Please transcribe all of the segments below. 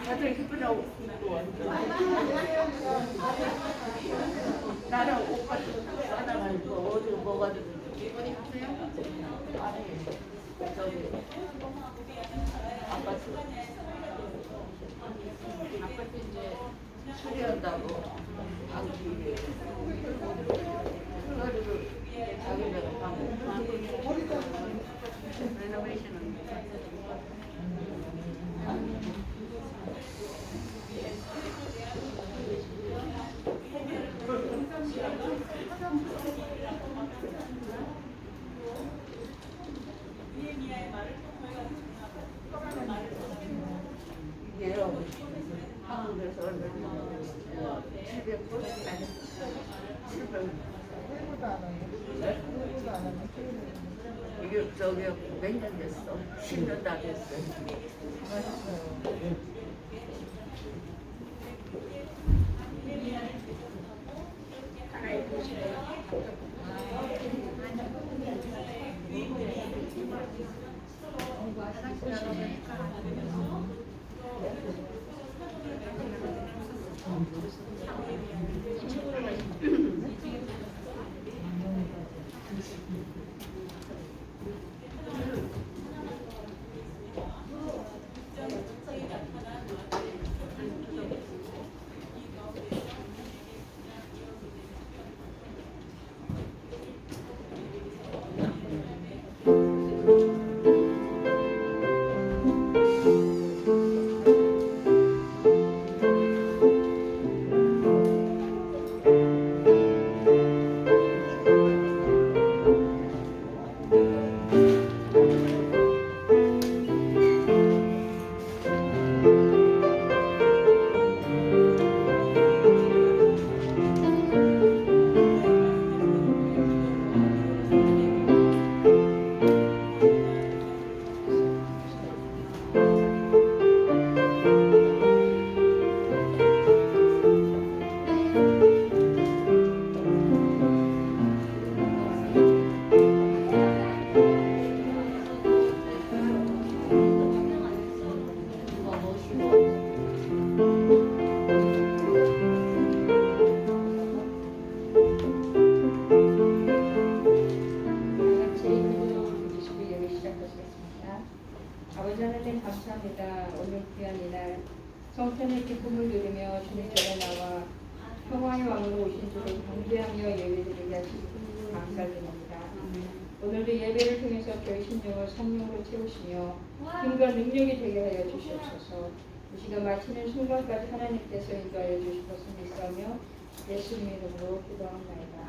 다들 이쁘다고 나는 옷 같은 거 사놔가지고 어디 뭐가 되는지 어디 가세요? 아니 저기 아파트 이제 수리한다고 방기 그거를 자기네가 방금 레노베이션은 이게요 한국에서 얼마나 700불? 아니 700불 회고도 안 하네. 회고도 안 하네. 이게 저기 몇 년 됐어? 10년 다 됐어요. 맛있어요. 아버지 하나님 감사합니다. 오늘 귀한 이날 성탄의 기쁨을 누리며 주님 전에 나와 평화의 왕으로 오신 주를 경배하며 예배드리게 하시니 감사드립니다. 오늘도 예배를 통해서 저희 심령을 성령으로 채우시며 힘과 능력이 되게 하여 주시옵소서. 이 시간 마치는 순간까지 하나님께서 인도하여 주실 것을 믿사며 예수님 이름으로 기도합니다.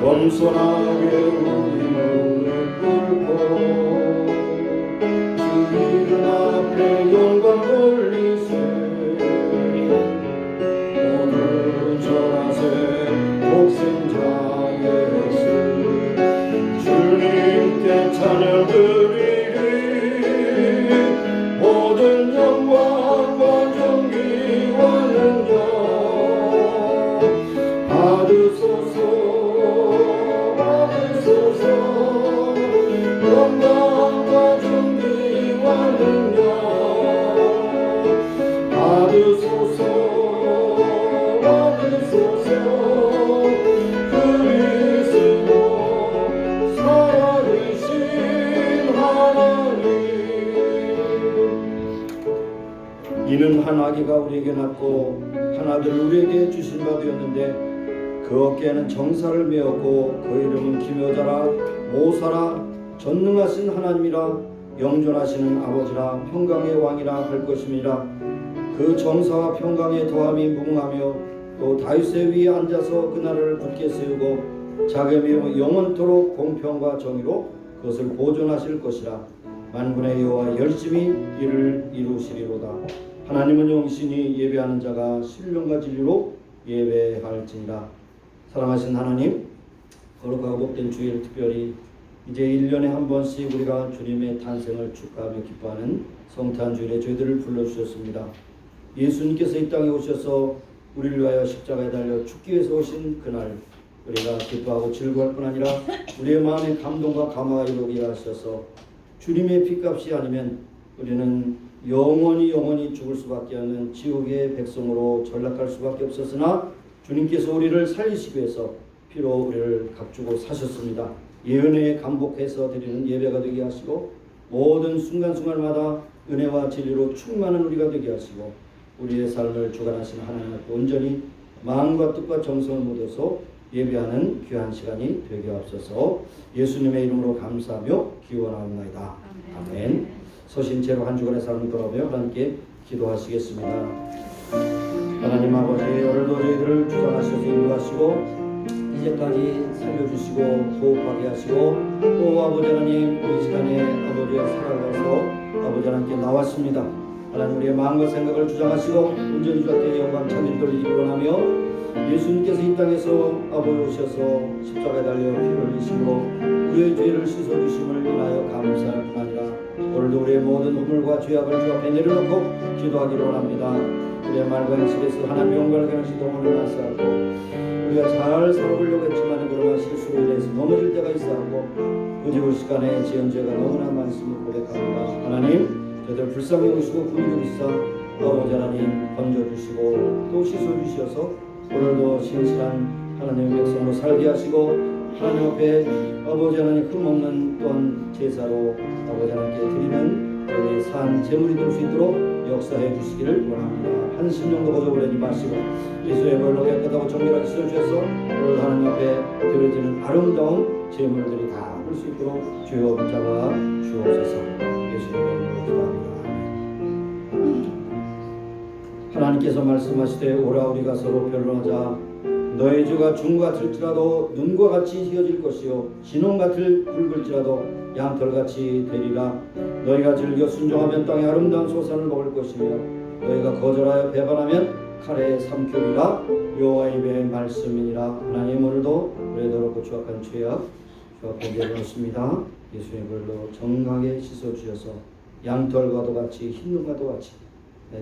겸손하게 우리 눈을 뚫고 주 이름 앞에 영광 돌리세. 오늘 전하세 독생자 예수 주님께 찬양 드리리. 모든 영광과 존귀와 능력 받으소서. 영광과 존귀와 능력 받으소서. 그리스도 살아계신 하나님. 이는 한 아기가 우리에게 낳고 한 아들 우리에게 주신 바 되었는데 그 어깨에는 정사를 메었고 그 이름은 기묘자라 모사라 전능하신 하나님이라 영존하시는 아버지라 평강의 왕이라 할 것임이라. 그 정사와 평강의 더함이 무궁하며 또 다윗의 위에 앉아서 그 나라를 굳게 세우고 자기의 영원토록 공평과 정의로 그것을 보존하실 것이라. 만군의 여호와 열심히 이를 이루시리로다. 하나님은 영신이 예배하는 자가 신령과 진리로 예배할지니라. 사랑하신 하나님, 거룩하고 복된 주일 특별히 이제 1년에 한 번씩 우리가 주님의 탄생을 축하하며 기뻐하는 성탄 주일에 저희들을 불러주셨습니다. 예수님께서 이 땅에 오셔서 우리를 위하여 십자가에 달려 죽기 위해서 오신 그날 우리가 기뻐하고 즐거울 뿐 아니라 우리의 마음에 감동과 감화가 이루게 하셔서 주님의 피값이 아니면 우리는 영원히 죽을 수밖에 없는 지옥의 백성으로 전락할 수밖에 없었으나 주님께서 우리를 살리시기 위해서 피로 우리를 값주고 사셨습니다. 예은혜에 감복해서 드리는 예배가 되게 하시고 모든 순간순간마다 은혜와 진리로 충만한 우리가 되게 하시고 우리의 삶을 주관하시는 하나님 앞에 온전히 마음과 뜻과 정성을 묻어서 예배하는 귀한 시간이 되게 하옵소서. 예수님의 이름으로 감사하며 기원하옵나이다. 아멘. 서신 채로 한 주간의 삶을 돌아보며 하나님께 기도하시겠습니다. 하나님 아버지 오늘도 저희들을 주장하셔서 인도하시고 이제까지 살려주시고 호흡하게 하시고 또 아버지 하나님 이 시간에 아버지의 살아가서 아버지 하나님께 나왔습니다. 하나님 우리의 마음과 생각을 주장하시고 온전히 주께 영광 찬양 돌리기 원하며 예수님께서 이 땅에서 아버지 오셔서 십자가에 달려 피를 흘리심으로 우리의 죄를 씻어주심을 인하여 감사할 뿐 아니라 오늘도 우리의 모든 허물과 죄악을 주 앞에 내려놓고 기도하기를 원합니다. 우리의 말과 행실에서 하나님의 영광을 가르치 동원을 나서하고 우리가 잘 살아보려고 했지만 그러나 실수로 인해서 넘어질 때가 있어하고 어지울 시간에 지은 죄가 너무나 많음을 고백합니다. 하나님 저희들 불쌍히 여기시고 긍휼히 여기사 아버지 하나님 건져주시고 또 씻어주셔서 오늘도 신실한 하나님의 백성으로 살게 하시고 하나님 앞에 아버지 하나님 흠없는 또한 제사로 아버지 하나님께 드리는 저희 산 제물이 될 수 있도록 역사해 주시기를 원합니다. 한 심령도 거저버리지 마시고 예수의 벌로 깨끗하고 정결하게 씻어주셔서 오늘 하나님 앞에 드려지는 아름다운 제물들이 다 볼 수 있도록 주여 붙잡아 주옵소서. 예수님의 이름으로 기도합니다. 하나님께서 말씀하시되 오라 우리가 서로 변론하자. 너의 죄가 중 같을지라도 눈과 같이 휘어질 것이요 진홍 같을 붉을지라도 양털같이 되리라. 너희가 즐겨 순종하면 땅의 아름다운 소산을 먹을 것이며 너희가 거절하여 배반하면 칼에 삼키리라. 여호와의 입의 말씀이니라. 하나님 오늘도 우리의 더럽고 추악한 죄악 주 앞에 내려놓습니다. 예수의 불로 정강하게 씻어주셔서 양털과도 같이 흰눈과도 같이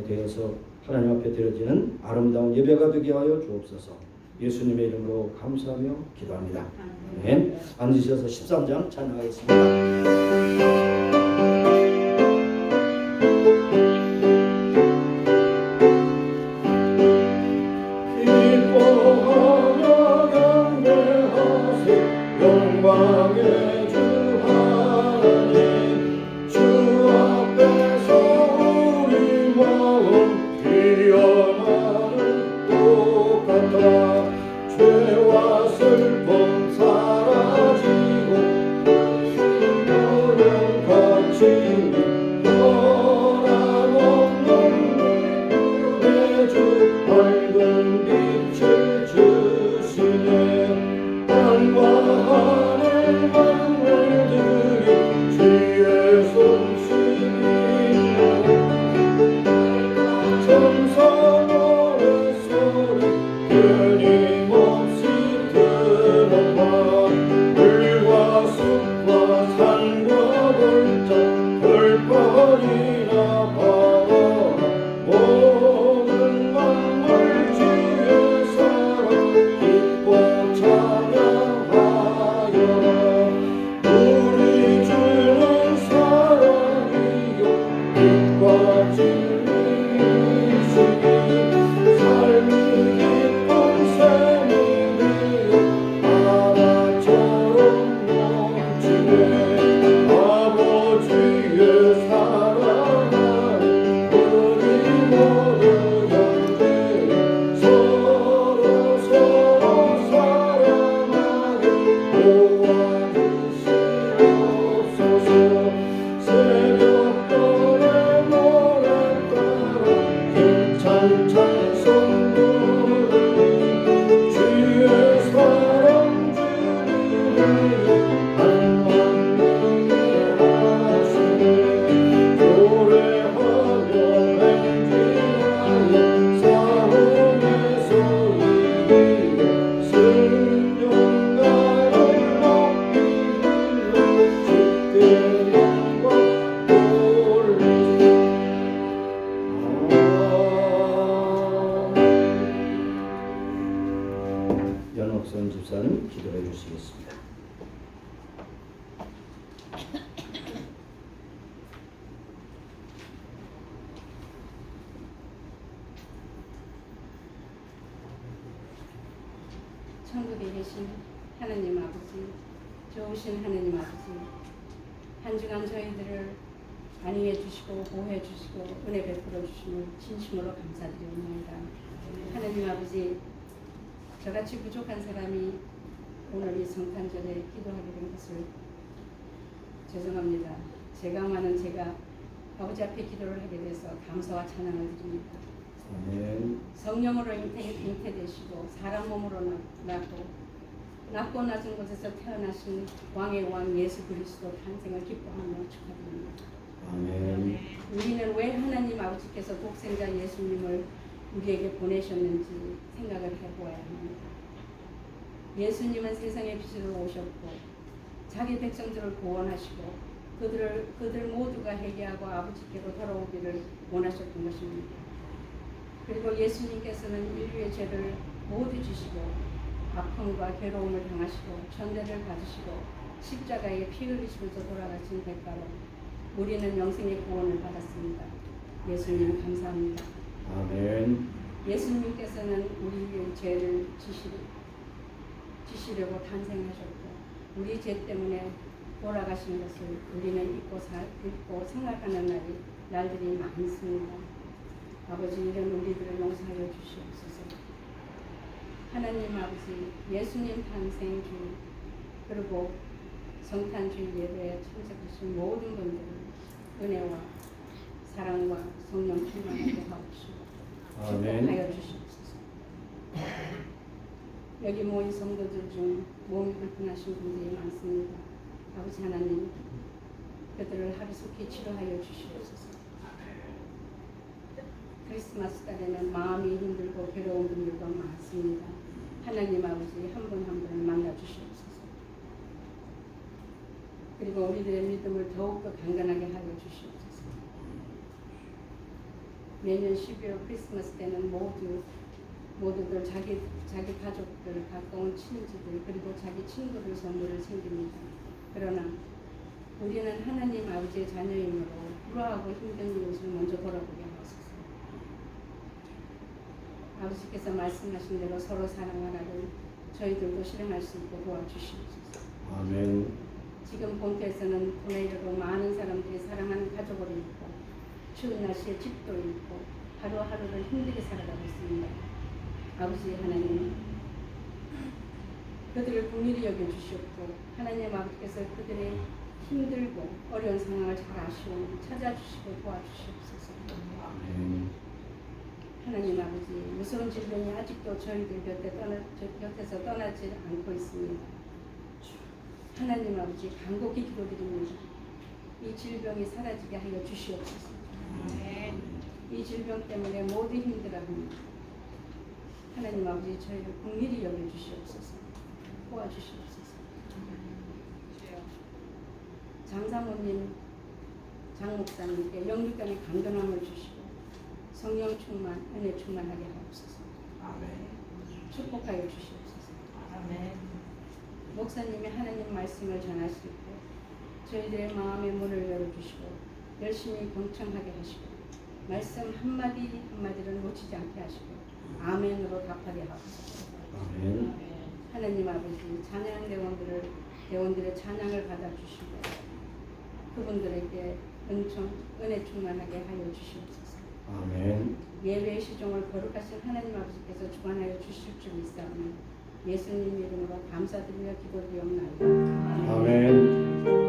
되어서 하나님 앞에 드려지는 아름다운 예배가 되게 하여 주옵소서. 예수님의 이름으로 감사하며 기도합니다. 아멘. 앉으셔서 13장 찬양하겠습니다. 연옥선 집사님 기도해 주시겠습니다. 천국에 계신 하나님 아버지, 좋으신 하나님 아버지, 한 주간 저희들을 안위해 주시고 보호해 주시고 은혜 베풀어 주심을 진심으로 감사드립니다. 하나님 아버지, 저같이 부족한 사람이 오늘 이 성탄절에 기도하게 된 것을 죄송합니다. 제가 많은 제가 아버지 앞에 기도를 하게 돼서 감사와 찬양을 드립니다. 아멘. 성령으로 잉태되시고 사람 몸으로 낮고 낮은 곳에서 태어나신 왕의 왕 예수 그리스도 탄생을 기뻐하며 축하드립니다. 아멘. 우리는 왜 하나님 아버지께서 독생자 예수님을 우리에게 보내셨는지 생각을 해보아야 합니다. 예수님은 세상의 빛으로 오셨고 자기 백성들을 구원하시고 그들 모두가 회개하고 아버지께로 돌아오기를 원하셨던 것입니다. 그리고 예수님께서는 인류의 죄를 모두 지시고 아픔과 괴로움을 당하시고 천대를 받으시고 십자가에 피 흘리시면서 돌아가신 대가로 우리는 영생의 구원을 받았습니다. 예수님 감사합니다. 아멘. 예수님께서는 우리의 죄를 지시려고 탄생하셨고 우리 죄 때문에 돌아가신 것을 우리는 잊고 생각하는 날들이 많습니다. 아버지 이런 우리들을 용서하여 주시옵소서. 하나님 아버지 예수님 탄생 주 그리고 성탄주 예배에 참석하신 모든 분들을 은혜와 사랑과 성령 충만하게 하옵시고 축복하여 주시옵소서. 여기 모인 성도들 중 몸이 불편하신 분들이 많습니다. 아버지 하나님 그들을 하루속히 치료하여 주시옵소서. 크리스마스 달에는 마음이 힘들고 괴로운 분들도 많습니다. 하나님 아버지 한 분 한 분을 만나 주시옵소서. 그리고 우리들의 믿음을 더욱더 강건하게 하여 주시옵소서. 매년 12월 크리스마스 때는 모두들 자기 가족들, 가까운 친지들 그리고 자기 친구들 선물을 챙깁니다. 그러나 우리는 하나님 아버지의 자녀이므로 불화하고 힘든 이웃을 먼저 돌아보게 하옵소서. 아버지께서 말씀하신 대로 서로 사랑하라를 저희들도 실행할 수 있고 도와주시옵소서. 아멘. 지금 본토에서는 코로나19로 많은 사람들이 사랑하는 가족을 잃고 추운 날씨에 집도 잃고 하루하루를 힘들게 살아가고 있습니다. 아버지 하나님 그들을 긍휼히 여겨주시옵고 하나님 아버지께서 그들의 힘들고 어려운 상황을 잘 아시오니 찾아주시고 도와주시옵소서. 아멘. 하나님 아버지 무서운 질병이 아직도 저희들 곁에서 떠나지 않고 있습니다. 하나님 아버지 간곡히 기도드립니다. 이 질병이 사라지게 하여 주시옵소서. 이 질병 때문에 모두 힘들어합니다. 하나님 아버지 저희를 긍휼히 여겨주시옵소서. 도와주시옵소서. 장사모님, 장목사님께 영육간의 강건함을 주시고 성령 충만, 은혜 충만하게 하옵소서. 축복하여 주시옵소서. 목사님이 하나님 말씀을 전하실 때 저희들의 마음의 문을 열어주시고 열심히 경청하게 하시고 말씀 한마디 한마디를 놓치지 않게 하시고 아멘으로 답하게 하옵소서. 아멘. 하나님 아버지 찬양 대원들의 찬양을 받아주시고 그분들에게 은혜 충만하게 하여 주시옵소서. 아멘. 예배의 시종을 거룩하신 하나님 아버지께서 주관하여 주실 줄 믿사오니 예수님 이름으로 감사드리며 기도드리옵나이다. 아멘.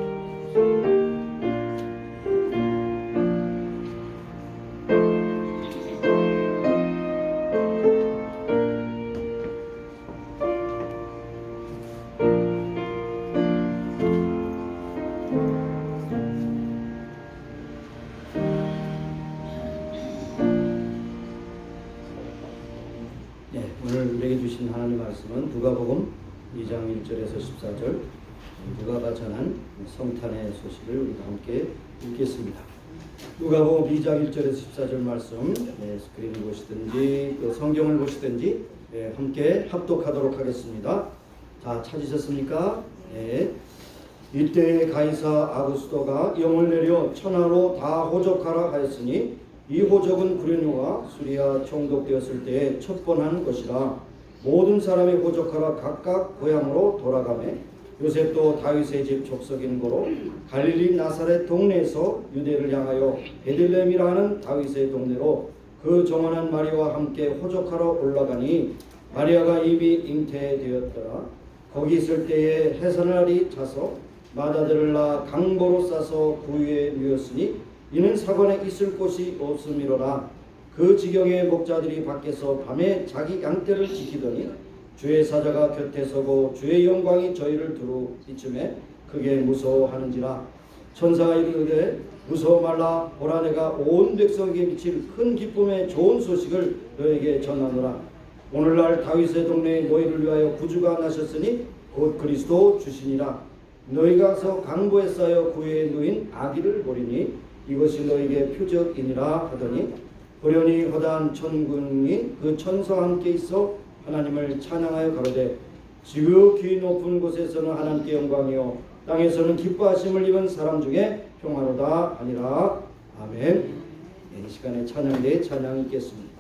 오늘 우리에게 주신 하나님의 말씀은 누가복음 2장 1절에서 14절 누가가 전한 성탄의 소식을 우리가 함께 읽겠습니다. 누가복음 2장 1절에서 14절 말씀 스크린을 보시든지 또 성경을 보시든지 함께 합독하도록 하겠습니다. 자, 찾으셨습니까? 이때 가이사 아구스도가 영을 내려 천하로 다 호적하라 하였으니 이 호적은 구레뇨가 수리아 총독되었을 때에 첩번한 것이라 모든 사람이 호적하라 각각 고향으로 돌아가매 요셉도 다윗의 집 족속인 고로 갈릴리 나사렛 동네에서 유대를 향하여 베들레헴이라는 다윗의 동네로 그 정원한 마리아와 함께 호적하러 올라가니 마리아가 이미 잉태되었더라. 거기 있을 때에 해산날이 차서 마다들을 낳아 강보로 싸서 구유에 누웠으니 이는 사관에 있을 곳이 없음이로라. 그 지경에 목자들이 밖에서 밤에 자기 양떼를 지키더니 주의 사자가 곁에 서고 주의 영광이 저희를 두루 이쯤에 크게 무서워하는지라. 천사가 이르되 무서워 말라. 보라 내가 온 백성에게 미칠 큰 기쁨의 좋은 소식을 너에게 전하노라. 오늘날 다윗의 동네에 너희를 위하여 구주가 나셨으니 곧 그리스도 주시니라. 너희가 가서 강보에 쌓여 구유에 누인 아기를 보리니 이것이 너에게 표적이니라 하더니 호련히 허다한 천군이 그 천사와 함께 있어 하나님을 찬양하여 가로되 지극히 높은 곳에서는 하나님께 영광이요 땅에서는 기뻐하심을 입은 사람 중에 평화로다 하니라. 아멘. 이 시간에 찬양대에 찬양이 있겠습니다.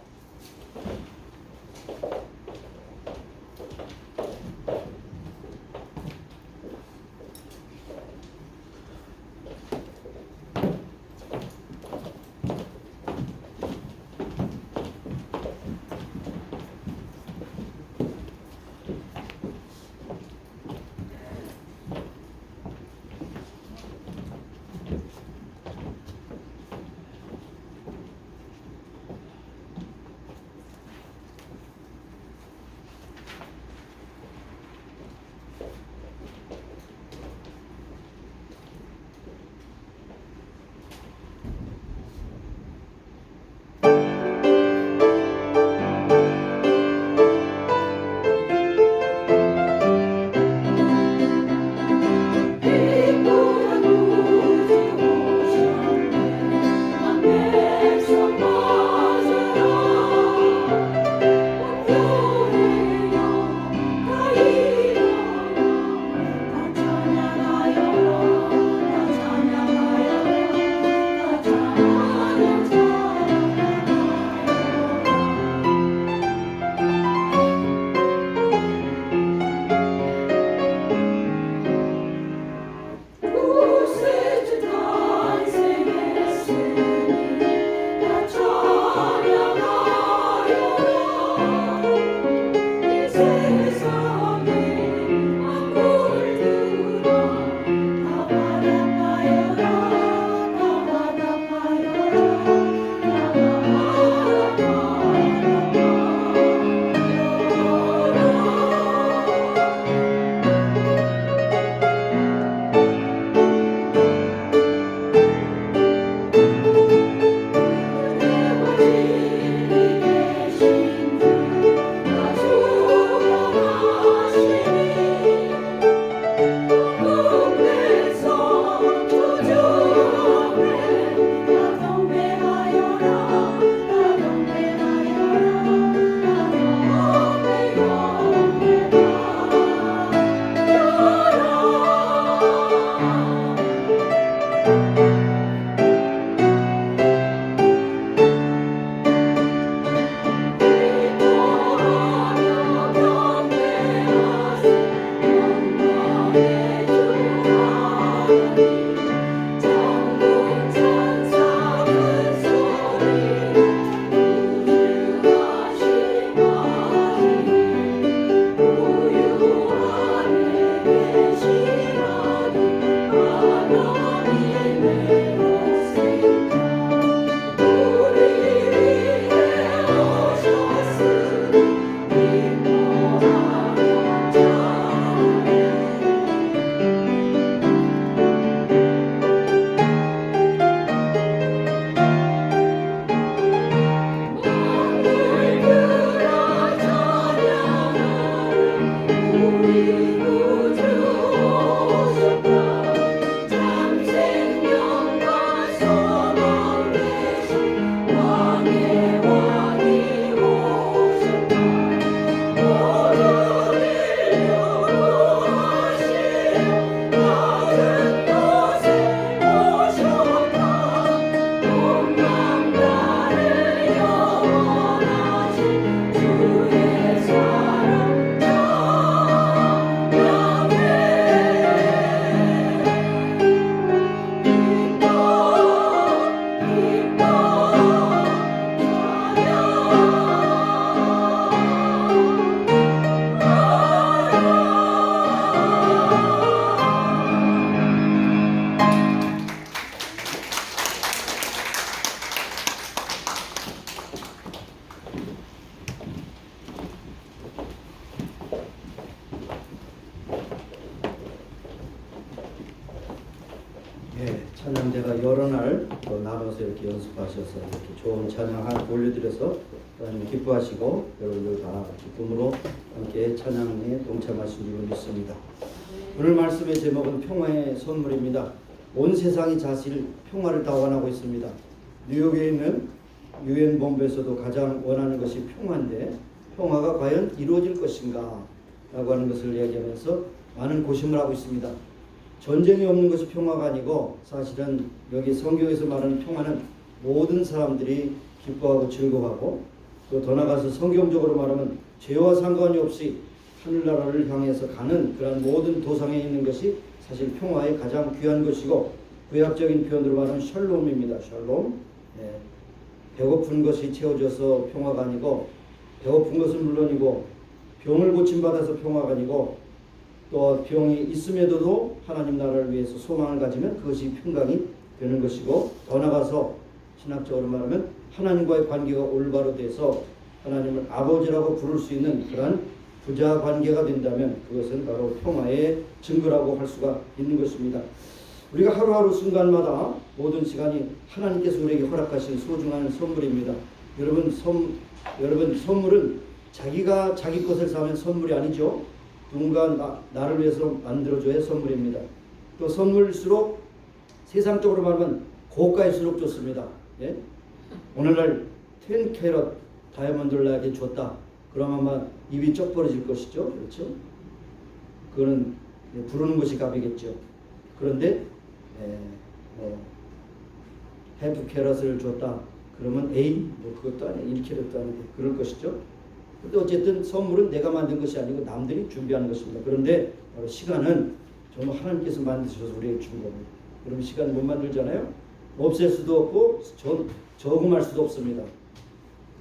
은혜가 여러 날 또 나눠서 이렇게 연습하셔서 이렇게 좋은 찬양 올려드려서 하나님 기뻐하시고 여러분들 다 기쁨으로 함께 찬양에 동참하신 줄 믿습니다. 오늘 말씀의 제목은 평화의 선물입니다. 온 세상이 사실 평화를 다 원하고 있습니다. 뉴욕에 있는 유엔 본부에서도 가장 원하는 것이 평화인데 평화가 과연 이루어질 것인가 라고 하는 것을 이야기하면서 많은 고심을 하고 있습니다. 전쟁이 없는 것이 평화가 아니고 사실은 여기 성경에서 말하는 평화는 모든 사람들이 기뻐하고 즐거워하고 또 더 나아가서 성경적으로 말하면 죄와 상관이 없이 하늘나라를 향해서 가는 그런 모든 도상에 있는 것이 사실 평화의 가장 귀한 것이고 구약적인 표현으로 말하면 샬롬입니다. 샬롬. 네. 배고픈 것이 채워져서 평화가 아니고 배고픈 것은 물론이고 병을 고침받아서 평화가 아니고 또 병이 있음에도 하나님 나라를 위해서 소망을 가지면 그것이 평강이 되는 것이고 더 나아가서 신학적으로 말하면 하나님과의 관계가 올바로 돼서 하나님을 아버지라고 부를 수 있는 그러한 부자 관계가 된다면 그것은 바로 평화의 증거라고 할 수가 있는 것입니다. 우리가 하루하루 순간마다 모든 시간이 하나님께서 우리에게 허락하신 소중한 선물입니다. 여러분 선물은 자기가 자기 것을 사면 선물이 아니죠. 누군가 나를 위해서 만들어줘야 선물입니다. 또 선물일수록 세상적으로 말하면 고가일수록 좋습니다. 예? 오늘날 10캐럿 다이아몬드를 나에게 줬다. 그럼 아마 입이 쩍 벌어질 것이죠. 그렇죠? 그거는 부르는 것이 값이겠죠. 그런데 해프 캐럿을 줬다. 그러면 A 그것도 아니고 1캐럿도 아니고 그럴 것이죠. 근데 어쨌든 선물은 내가 만든 것이 아니고 남들이 준비하는 것입니다. 그런데 시간은 정말 하나님께서 만드셔서 우리에게 준 겁니다. 여러분 시간 못 만들잖아요. 없앨 수도 없고 저금할 수도 없습니다.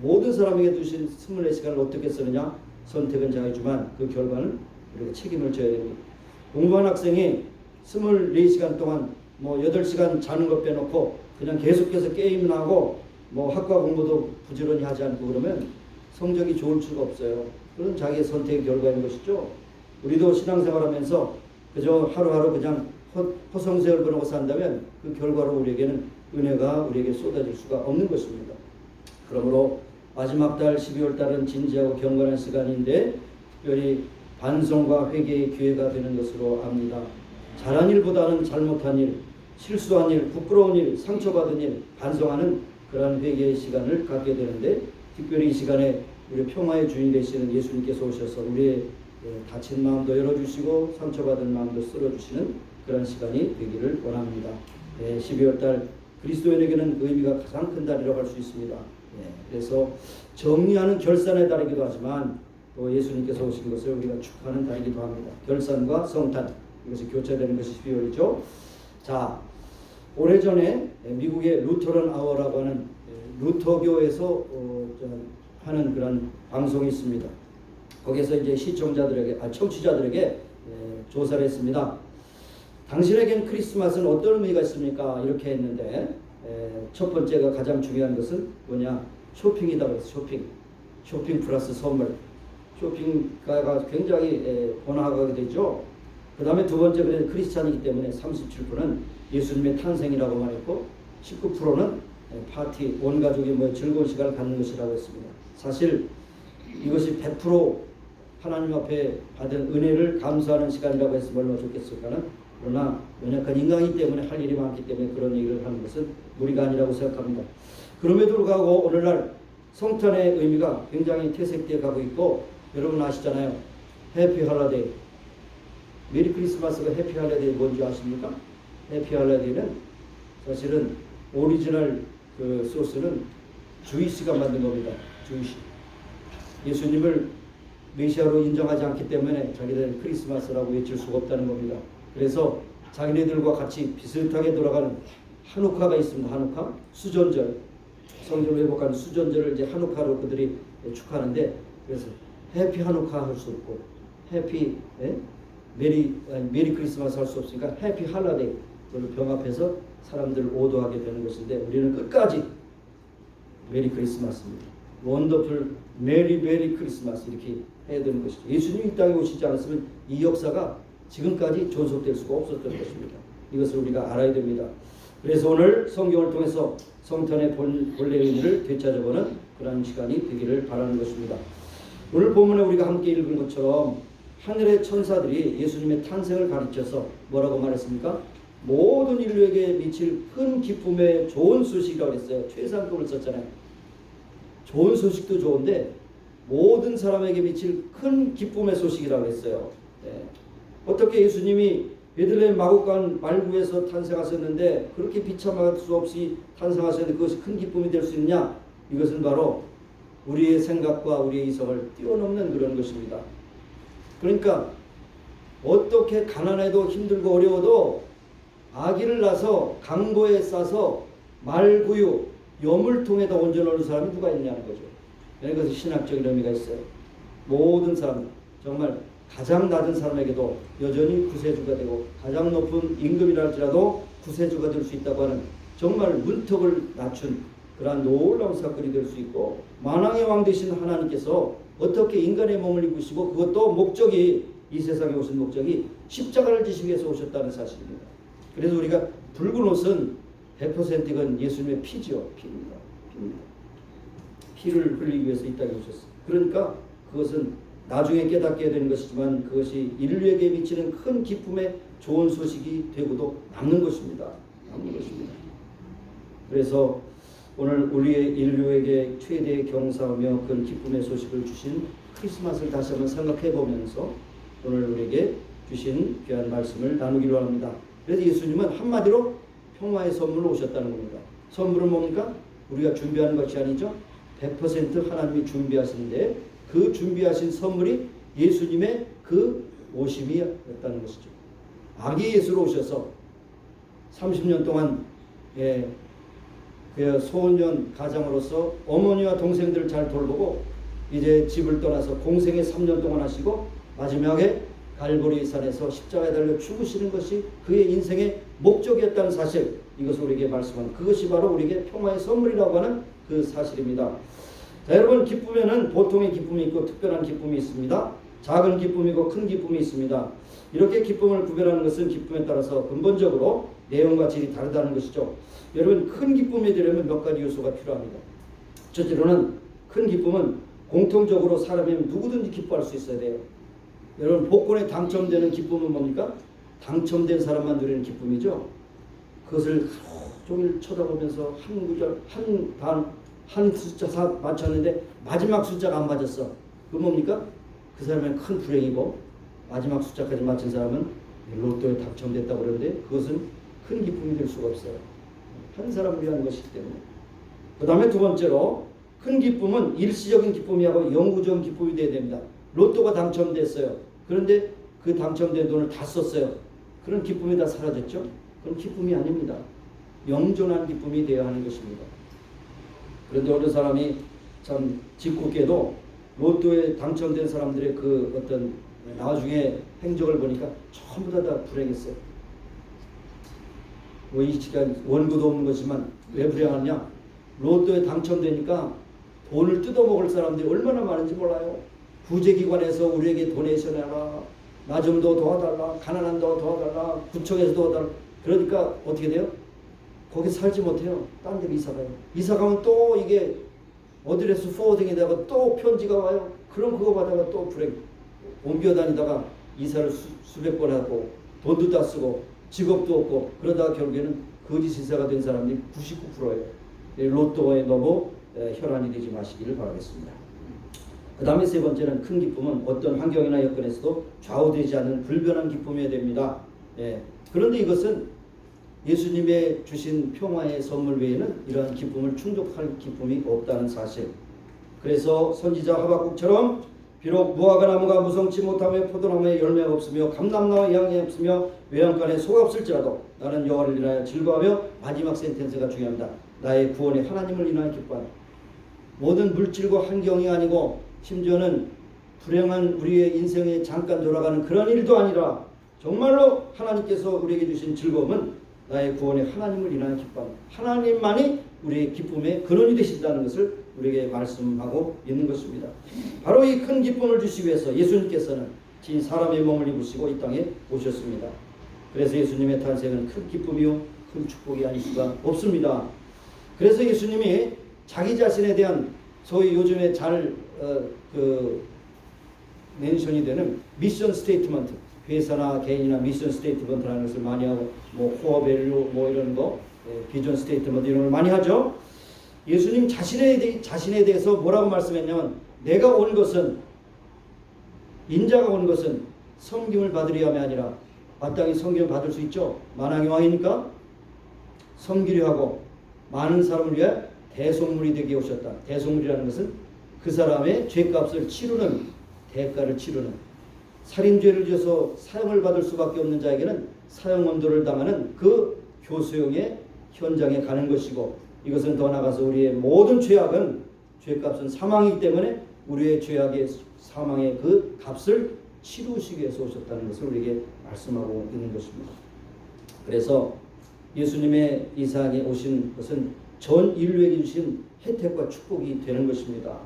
모든 사람에게 주신 24시간을 어떻게 쓰느냐 선택은 자유지만 그 결과는 우리가 책임을 져야 됩니다. 공부한 학생이 24시간 동안 8시간 자는 것 빼놓고 그냥 계속해서 게임을 하고 학과 공부도 부지런히 하지 않고 그러면 성적이 좋을 수가 없어요. 그건 자기의 선택의 결과인 것이죠. 우리도 신앙생활하면서 그저 하루하루 그냥 허송세월 보내고 산다면 그 결과로 우리에게는 은혜가 우리에게 쏟아질 수가 없는 것입니다. 그러므로 마지막 달 12월 달은 진지하고 경건한 시간인데 특별히 반성과 회개의 기회가 되는 것으로 압니다. 잘한 일보다는 잘못한 일, 실수한 일, 부끄러운 일, 상처받은 일, 반성하는 그러한 회개의 시간을 갖게 되는데 특별히 이 시간에 우리 평화의 주인 되시는 예수님께서 오셔서 우리의 다친 마음도 열어주시고 상처받은 마음도 쓸어주시는 그런 시간이 되기를 원합니다. 12월 달 그리스도인에게는 의미가 가장 큰 달이라고 할 수 있습니다. 그래서 정리하는 결산의 달이기도 하지만 또 예수님께서 오신 것을 우리가 축하하는 달이기도 합니다. 결산과 성탄 이것이 교차되는 것이 12월이죠. 자, 오래전에 미국의 루터런 아워라고 하는 루터교에서 하는 그런 방송이 있습니다. 거기서 이제 청취자들에게 조사를 했습니다. 당신에겐 크리스마스는 어떤 의미가 있습니까? 이렇게 했는데 첫 번째가 가장 중요한 것은 뭐냐? 쇼핑이다 그래서 쇼핑 플러스 선물. 쇼핑가가 굉장히 번화하게 되죠. 그 다음에 두 번째 크리스찬이기 때문에 37%는 예수님의 탄생이라고 말했고 19%는 파티, 온 가족이 즐거운 시간을 갖는 것이라고 했습니다. 사실 이것이 100% 하나님 앞에 받은 은혜를 감사하는 시간이라고 했으면 얼마나 좋겠을까는 그러나 연약한 인간이기 때문에 할 일이 많기 때문에 그런 얘기를 하는 것은 무리가 아니라고 생각합니다. 그럼에도 불구하고 오늘날 성탄의 의미가 굉장히 퇴색되어 가고 있고 여러분 아시잖아요. 해피 할러데이. 메리 크리스마스가 해피 할러데이 뭔지 아십니까? 해피 할러데이는 사실은 오리지널 그 소스는 주이시가 만든 겁니다. 주이시. 예수님을 메시아로 인정하지 않기 때문에 자기들은 크리스마스라고 외칠 수가 없다는 겁니다. 그래서 자기네들과 같이 비슷하게 돌아가는 한우카가 있습니다. 한우카 수전절 성경을 회복하는 수전절을 이제 한우카로 그들이 축하하는데 그래서 해피 한우카 할 수 없고 해피 메리 크리스마스 할 수 없으니까 해피 할러데이 그걸 병합해서 사람들을 오도하게 되는 것인데 우리는 끝까지 메리 크리스마스입니다. 원더풀 메리 크리스마스 이렇게 해야 되는 것이죠. 예수님이 이 땅에 오시지 않았으면 이 역사가 지금까지 존속될 수가 없었던 것입니다. 이것을 우리가 알아야 됩니다. 그래서 오늘 성경을 통해서 성탄의 본래 의미를 되찾아보는 그런 시간이 되기를 바라는 것입니다. 오늘 본문에 우리가 함께 읽은 것처럼 하늘의 천사들이 예수님의 탄생을 가르쳐서 뭐라고 말했습니까? 모든 인류에게 미칠 큰 기쁨의 좋은 소식이라고 했어요. 최상급을 썼잖아요. 좋은 소식도 좋은데 모든 사람에게 미칠 큰 기쁨의 소식이라고 했어요. 네. 어떻게 예수님이 베들레헴 마곡간 말구에서 탄생하셨는데 그렇게 비참할 수 없이 탄생하셨는데 그것이 큰 기쁨이 될 수 있냐? 이것은 바로 우리의 생각과 우리의 이성을 뛰어넘는 그런 것입니다. 그러니까 어떻게 가난해도 힘들고 어려워도 아기를 낳아서 강보에 싸서 말구유, 여물통에다 얹어놓는 사람이 누가 있냐는 거죠. 그러니까 그것이 신학적인 의미가 있어요. 모든 사람, 정말 가장 낮은 사람에게도 여전히 구세주가 되고 가장 높은 임금이라 할지라도 구세주가 될 수 있다고 하는 정말 문턱을 낮춘 그러한 놀라운 사건이 될 수 있고, 만왕의 왕 되신 하나님께서 어떻게 인간의 몸을 입으시고 그것도 목적이, 이 세상에 오신 목적이 십자가를 지시기 위해서 오셨다는 사실입니다. 그래서 우리가 붉은 옷은 100% 이건 예수님의 피죠. 피입니다. 피를 흘리기 위해서 이 땅에 오셨어요. 그러니까 그것은 나중에 깨닫게 되는 것이지만 그것이 인류에게 미치는 큰 기쁨의 좋은 소식이 되고도 남는 것입니다. 그래서 오늘 우리의 인류에게 최대의 경사하며 큰 기쁨의 소식을 주신 크리스마스를 다시 한번 생각해 보면서 오늘 우리에게 주신 귀한 말씀을 나누기로 합니다. 그래서 예수님은 한마디로 평화의 선물로 오셨다는 겁니다. 선물은 뭡니까? 우리가 준비하는 것이 아니죠. 100% 하나님이 준비하시는데 그 준비하신 선물이 예수님의 그 오심이었다는 것이죠. 아기 예수로 오셔서 30년 동안 소년 가장으로서 어머니와 동생들을 잘 돌보고 이제 집을 떠나서 공생에 3년 동안 하시고 마지막에 갈보리 산에서 십자가에 달려 죽으시는 것이 그의 인생의 목적이었다는 사실, 이것을 우리에게 말씀하는 그것이 바로 우리에게 평화의 선물이라고 하는 그 사실입니다. 자, 여러분, 기쁨에는 보통의 기쁨이 있고 특별한 기쁨이 있습니다. 작은 기쁨이고 큰 기쁨이 있습니다. 이렇게 기쁨을 구별하는 것은 기쁨에 따라서 근본적으로 내용과 질이 다르다는 것이죠. 여러분, 큰 기쁨이 되려면 몇 가지 요소가 필요합니다. 첫째로는 큰 기쁨은 공통적으로 사람이 누구든지 기뻐할 수 있어야 돼요. 여러분, 복권에 당첨되는 기쁨은 뭡니까? 당첨된 사람만 누리는 기쁨이죠. 그것을 하루 종일 쳐다보면서 한 구절, 한 숫자 맞췄는데 마지막 숫자가 안 맞았어. 그건 뭡니까? 그 사람은 큰 불행이고, 마지막 숫자까지 맞춘 사람은 로또에 당첨됐다고 그러는데 그것은 큰 기쁨이 될 수가 없어요. 한 사람을 위한 것이기 때문에. 그 다음에 두 번째로, 큰 기쁨은 일시적인 기쁨이 하고 영구적인 기쁨이 되어야 됩니다. 로또가 당첨됐어요. 그런데 그 당첨된 돈을 다 썼어요. 그런 기쁨이 다 사라졌죠? 그건 기쁨이 아닙니다. 영존한 기쁨이 되어야 하는 것입니다. 그런데 어느 사람이 참 짓궂게도 로또에 당첨된 사람들의 그 어떤 나중에 행적을 보니까 전부 다 불행했어요. 뭐 이 시간 원고도 없는 것이지만 왜 불행하냐? 로또에 당첨되니까 돈을 뜯어먹을 사람들이 얼마나 많은지 몰라요. 구제기관에서 우리에게 도네이션 해라, 나 좀 더 도와달라, 가난한 더 도와달라, 구청에서 도와달라. 그러니까 어떻게 돼요? 거기 살지 못해요. 딴 데로 이사가요. 이사가면 또 이게 어드레스 포워딩에다가 또 편지가 와요. 그럼 그거 받아가 또 불행. 옮겨 다니다가 이사를 수백 번 하고 돈도 다 쓰고 직업도 없고 그러다가 결국에는 거짓 이사가 된 사람들이 99%예요. 로또에 너무 혈안이 되지 마시기를 바라겠습니다. 그 다음에 세 번째는 큰 기쁨은 어떤 환경이나 여건에서도 좌우되지 않는 불변한 기쁨이어야 됩니다. 그런데 이것은 예수님의 주신 평화의 선물 외에는 이러한 기쁨을 충족할 기쁨이 없다는 사실. 그래서 선지자 하박국처럼 비록 무화과 나무가 무성치 못하며 포도나무에 열매가 없으며 감람나무에 양이 없으며 외양간에 소가 없을지라도 나는 여호와를 인하여 즐거워하며, 마지막 센텐스가 중요합니다. 나의 구원의 하나님을 인하여 기뻐하라. 모든 물질과 환경이 아니고 심지어는 불행한 우리의 인생에 잠깐 돌아가는 그런 일도 아니라 정말로 하나님께서 우리에게 주신 즐거움은 나의 구원의 하나님을 인하여 기뻐합니다. 하나님만이 우리의 기쁨의 근원이 되신다는 것을 우리에게 말씀하고 있는 것입니다. 바로 이 큰 기쁨을 주시기 위해서 예수님께서는 진 사람의 몸을 입으시고 이 땅에 오셨습니다. 그래서 예수님의 탄생은 큰 기쁨이요 큰 축복이 아닐 수가 없습니다. 그래서 예수님이 자기 자신에 대한 소위 요즘에 잘 멘션이 되는 미션 스테이트먼트, 회사나 개인이나 미션 스테이트먼트라는 것을 많이 하고 뭐 코어 밸류 뭐 이런 거 비전 스테이트먼트 이런 걸 많이 하죠. 예수님 자신에 대해서 뭐라고 말씀했냐면 내가 온 것은 인자가 온 것은 섬김을 받으려 함이 아니라 마땅히 섬김을 받을 수 있죠. 만왕의 왕이니까 섬기려 하고 많은 사람을 위해 대속물이 되게 오셨다. 대속물이라는 것은 그 사람의 죄값을 치르는 대가를 치르는 살인죄를 지어서 사형을 받을 수밖에 없는 자에게는 사형 언도를 당하는 그 교수형의 현장에 가는 것이고 이것은 더 나아가서 우리의 모든 죄악은 죄값은 사망이기 때문에 우리의 죄악의 사망의 그 값을 치루시기 위해서 오셨다는 것을 우리에게 말씀하고 있는 것입니다. 그래서 예수님의 이 세상에 오신 것은 전 인류에게 주신 혜택과 축복이 되는 것입니다.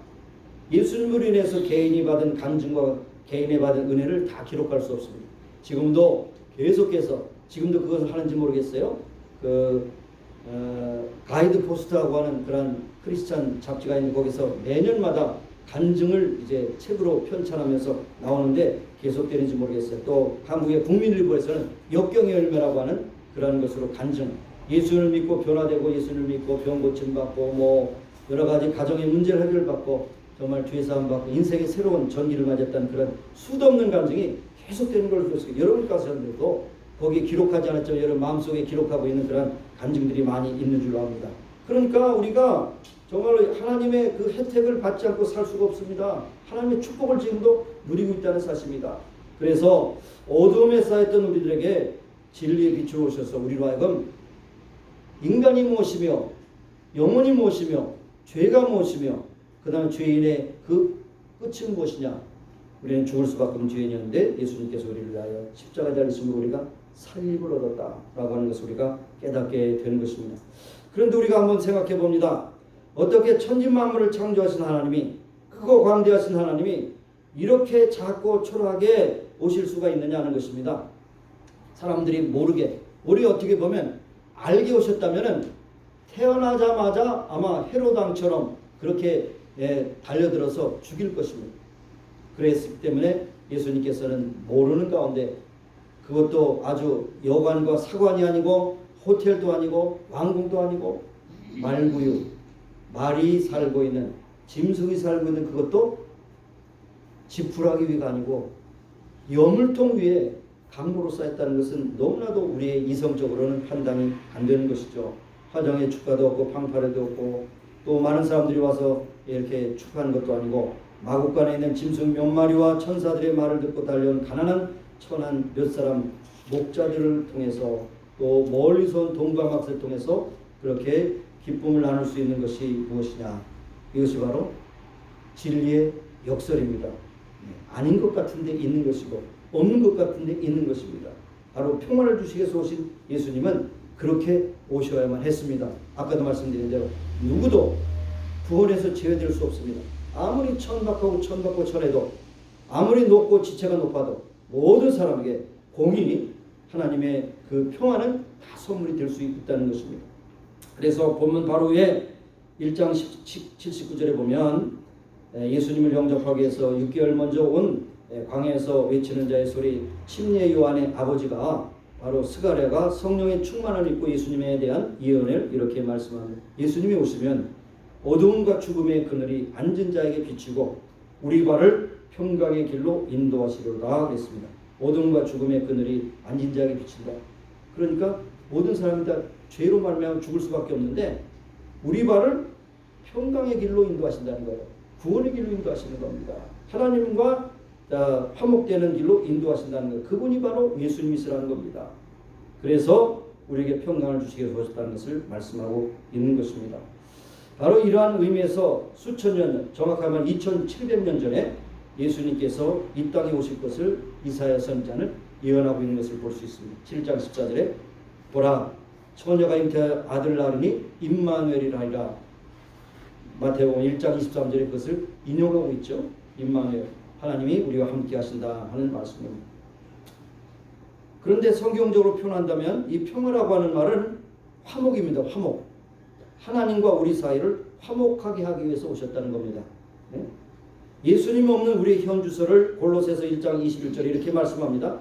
예수님으로 인해서 개인이 받은 간증과 개인이 받은 은혜를 다 기록할 수 없습니다. 지금도 계속해서 지금도 그것을 하는지 모르겠어요. 가이드 포스트라고 하는 그런 크리스찬 잡지가 있는 거기서 매년마다 간증을 이제 책으로 편찬하면서 나오는데 계속되는지 모르겠어요. 또 한국의 국민일보에서는 역경의 열매라고 하는 그런 것으로 간증, 예수를 믿고 변화되고 예수를 믿고 병 고침 받고 뭐 여러 가지 가정의 문제를 해결받고 정말 죄사함 받고 인생의 새로운 전기를 맞았다는 그런 수도 없는 간증이 계속되는 걸 보시고 여러분 가서도 거기에 기록하지 않았지만 여러분 마음속에 기록하고 있는 그런 간증들이 많이 있는 줄로 압니다. 그러니까 우리가 정말로 하나님의 그 혜택을 받지 않고 살 수가 없습니다. 하나님의 축복을 지금도 누리고 있다는 사실입니다. 그래서 어두움에 쌓였던 우리들에게 진리의 빛을 오셔서 우리로 하여금 인간이 무엇이며 영혼이 무엇이며 죄가 무엇이며 그 다음에 죄인의 그 끝은 무엇이냐. 우리는 죽을 수밖에 없는 죄인이었는데 예수님께서 우리를 위하여 십자가에 달리심으로 우리가 살림을 얻었다라고 하는 것을 우리가 깨닫게 되는 것입니다. 그런데 우리가 한번 생각해 봅니다. 어떻게 천지만물을 창조하신 하나님이 크고 광대하신 하나님이 이렇게 작고 초라하게 오실 수가 있느냐 하는 것입니다. 사람들이 모르게 우리 어떻게 보면 알게 오셨다면은 태어나자마자 아마 헤롯 왕처럼 그렇게 달려들어서 죽일 것입니다. 그랬기 때문에 예수님께서는 모르는 가운데 그것도 아주 여관과 사관이 아니고 호텔도 아니고 왕궁도 아니고 말구유 말이 살고 있는 짐승이 살고 있는 그것도 지푸라기 위가 아니고 여물통 위에 강물로 쌓였다는 것은 너무나도 우리의 이성적으로는 판단이 안 되는 것이죠. 화정의 축가도 없고 팡파레도 없고 또 많은 사람들이 와서 이렇게 축하하는 것도 아니고 마국간에 있는 짐승 몇 마리와 천사들의 말을 듣고 달려온 가난한 천한 몇 사람 목자들을 통해서 또 멀리서 온 동방학생을 통해서 그렇게 기쁨을 나눌 수 있는 것이 무엇이냐. 이것이 바로 진리의 역설입니다. 아닌 것 같은데 있는 것이고 없는 것 같은데 있는 것입니다. 바로 평안을 주시기 위해서 오신 예수님은 그렇게 오셔야만 했습니다. 아까도 말씀드린 대로 누구도 구원에서 제외될 수 없습니다. 아무리 천박하고 천해도 아무리 높고 지체가 높아도 모든 사람에게 공히 하나님의 그 평안은 다 선물이 될 수 있다는 것입니다. 그래서 본문 바로 위에 1장 79절에 보면 예수님을 영접하기 위해서 6개월 먼저 온 광야에서 외치는 자의 소리 침례 요한의 아버지가 바로 스가랴가 성령의 충만을 입고 예수님에 대한 예언을 이렇게 말씀합니다. 예수님이 오시면 어두움과 죽음의 그늘이 앉은 자에게 비치고 우리 발을 평강의 길로 인도하시리로다 그랬습니다. 어둠과 죽음의 그늘이 앉은 자에게 비친다. 그러니까 모든 사람이 다 죄로 말미암아 죽을 수밖에 없는데 우리 발을 평강의 길로 인도하신다는 거예요. 구원의 길로 인도하시는 겁니다. 하나님과 화목되는 길로 인도하신다는 거예요. 그분이 바로 예수님이시라는 겁니다. 그래서 우리에게 평강을 주시기 위해서 오셨다는 것을 말씀하고 있는 것입니다. 바로 이러한 의미에서 수천 년, 정확하면 2700년 전에 예수님께서 이 땅에 오실 것을 이사야 선지자는 예언하고 있는 것을 볼 수 있습니다. 7장 14절에 보라 처녀가 잉태하여 아들을 낳으니 임마누엘이라 하리라. 마태복음 1장 23절에 그것을 인용하고 있죠. 임마누엘 하나님이 우리와 함께 하신다 하는 말씀입니다. 그런데 성경적으로 표현한다면 이 평화라고 하는 말은 화목입니다. 화목. 하나님과 우리 사이를 화목하게 하기 위해서 오셨다는 겁니다. 네? 예수님 없는 우리의 현 주소를 골로새서 1장 21절에 이렇게 말씀합니다.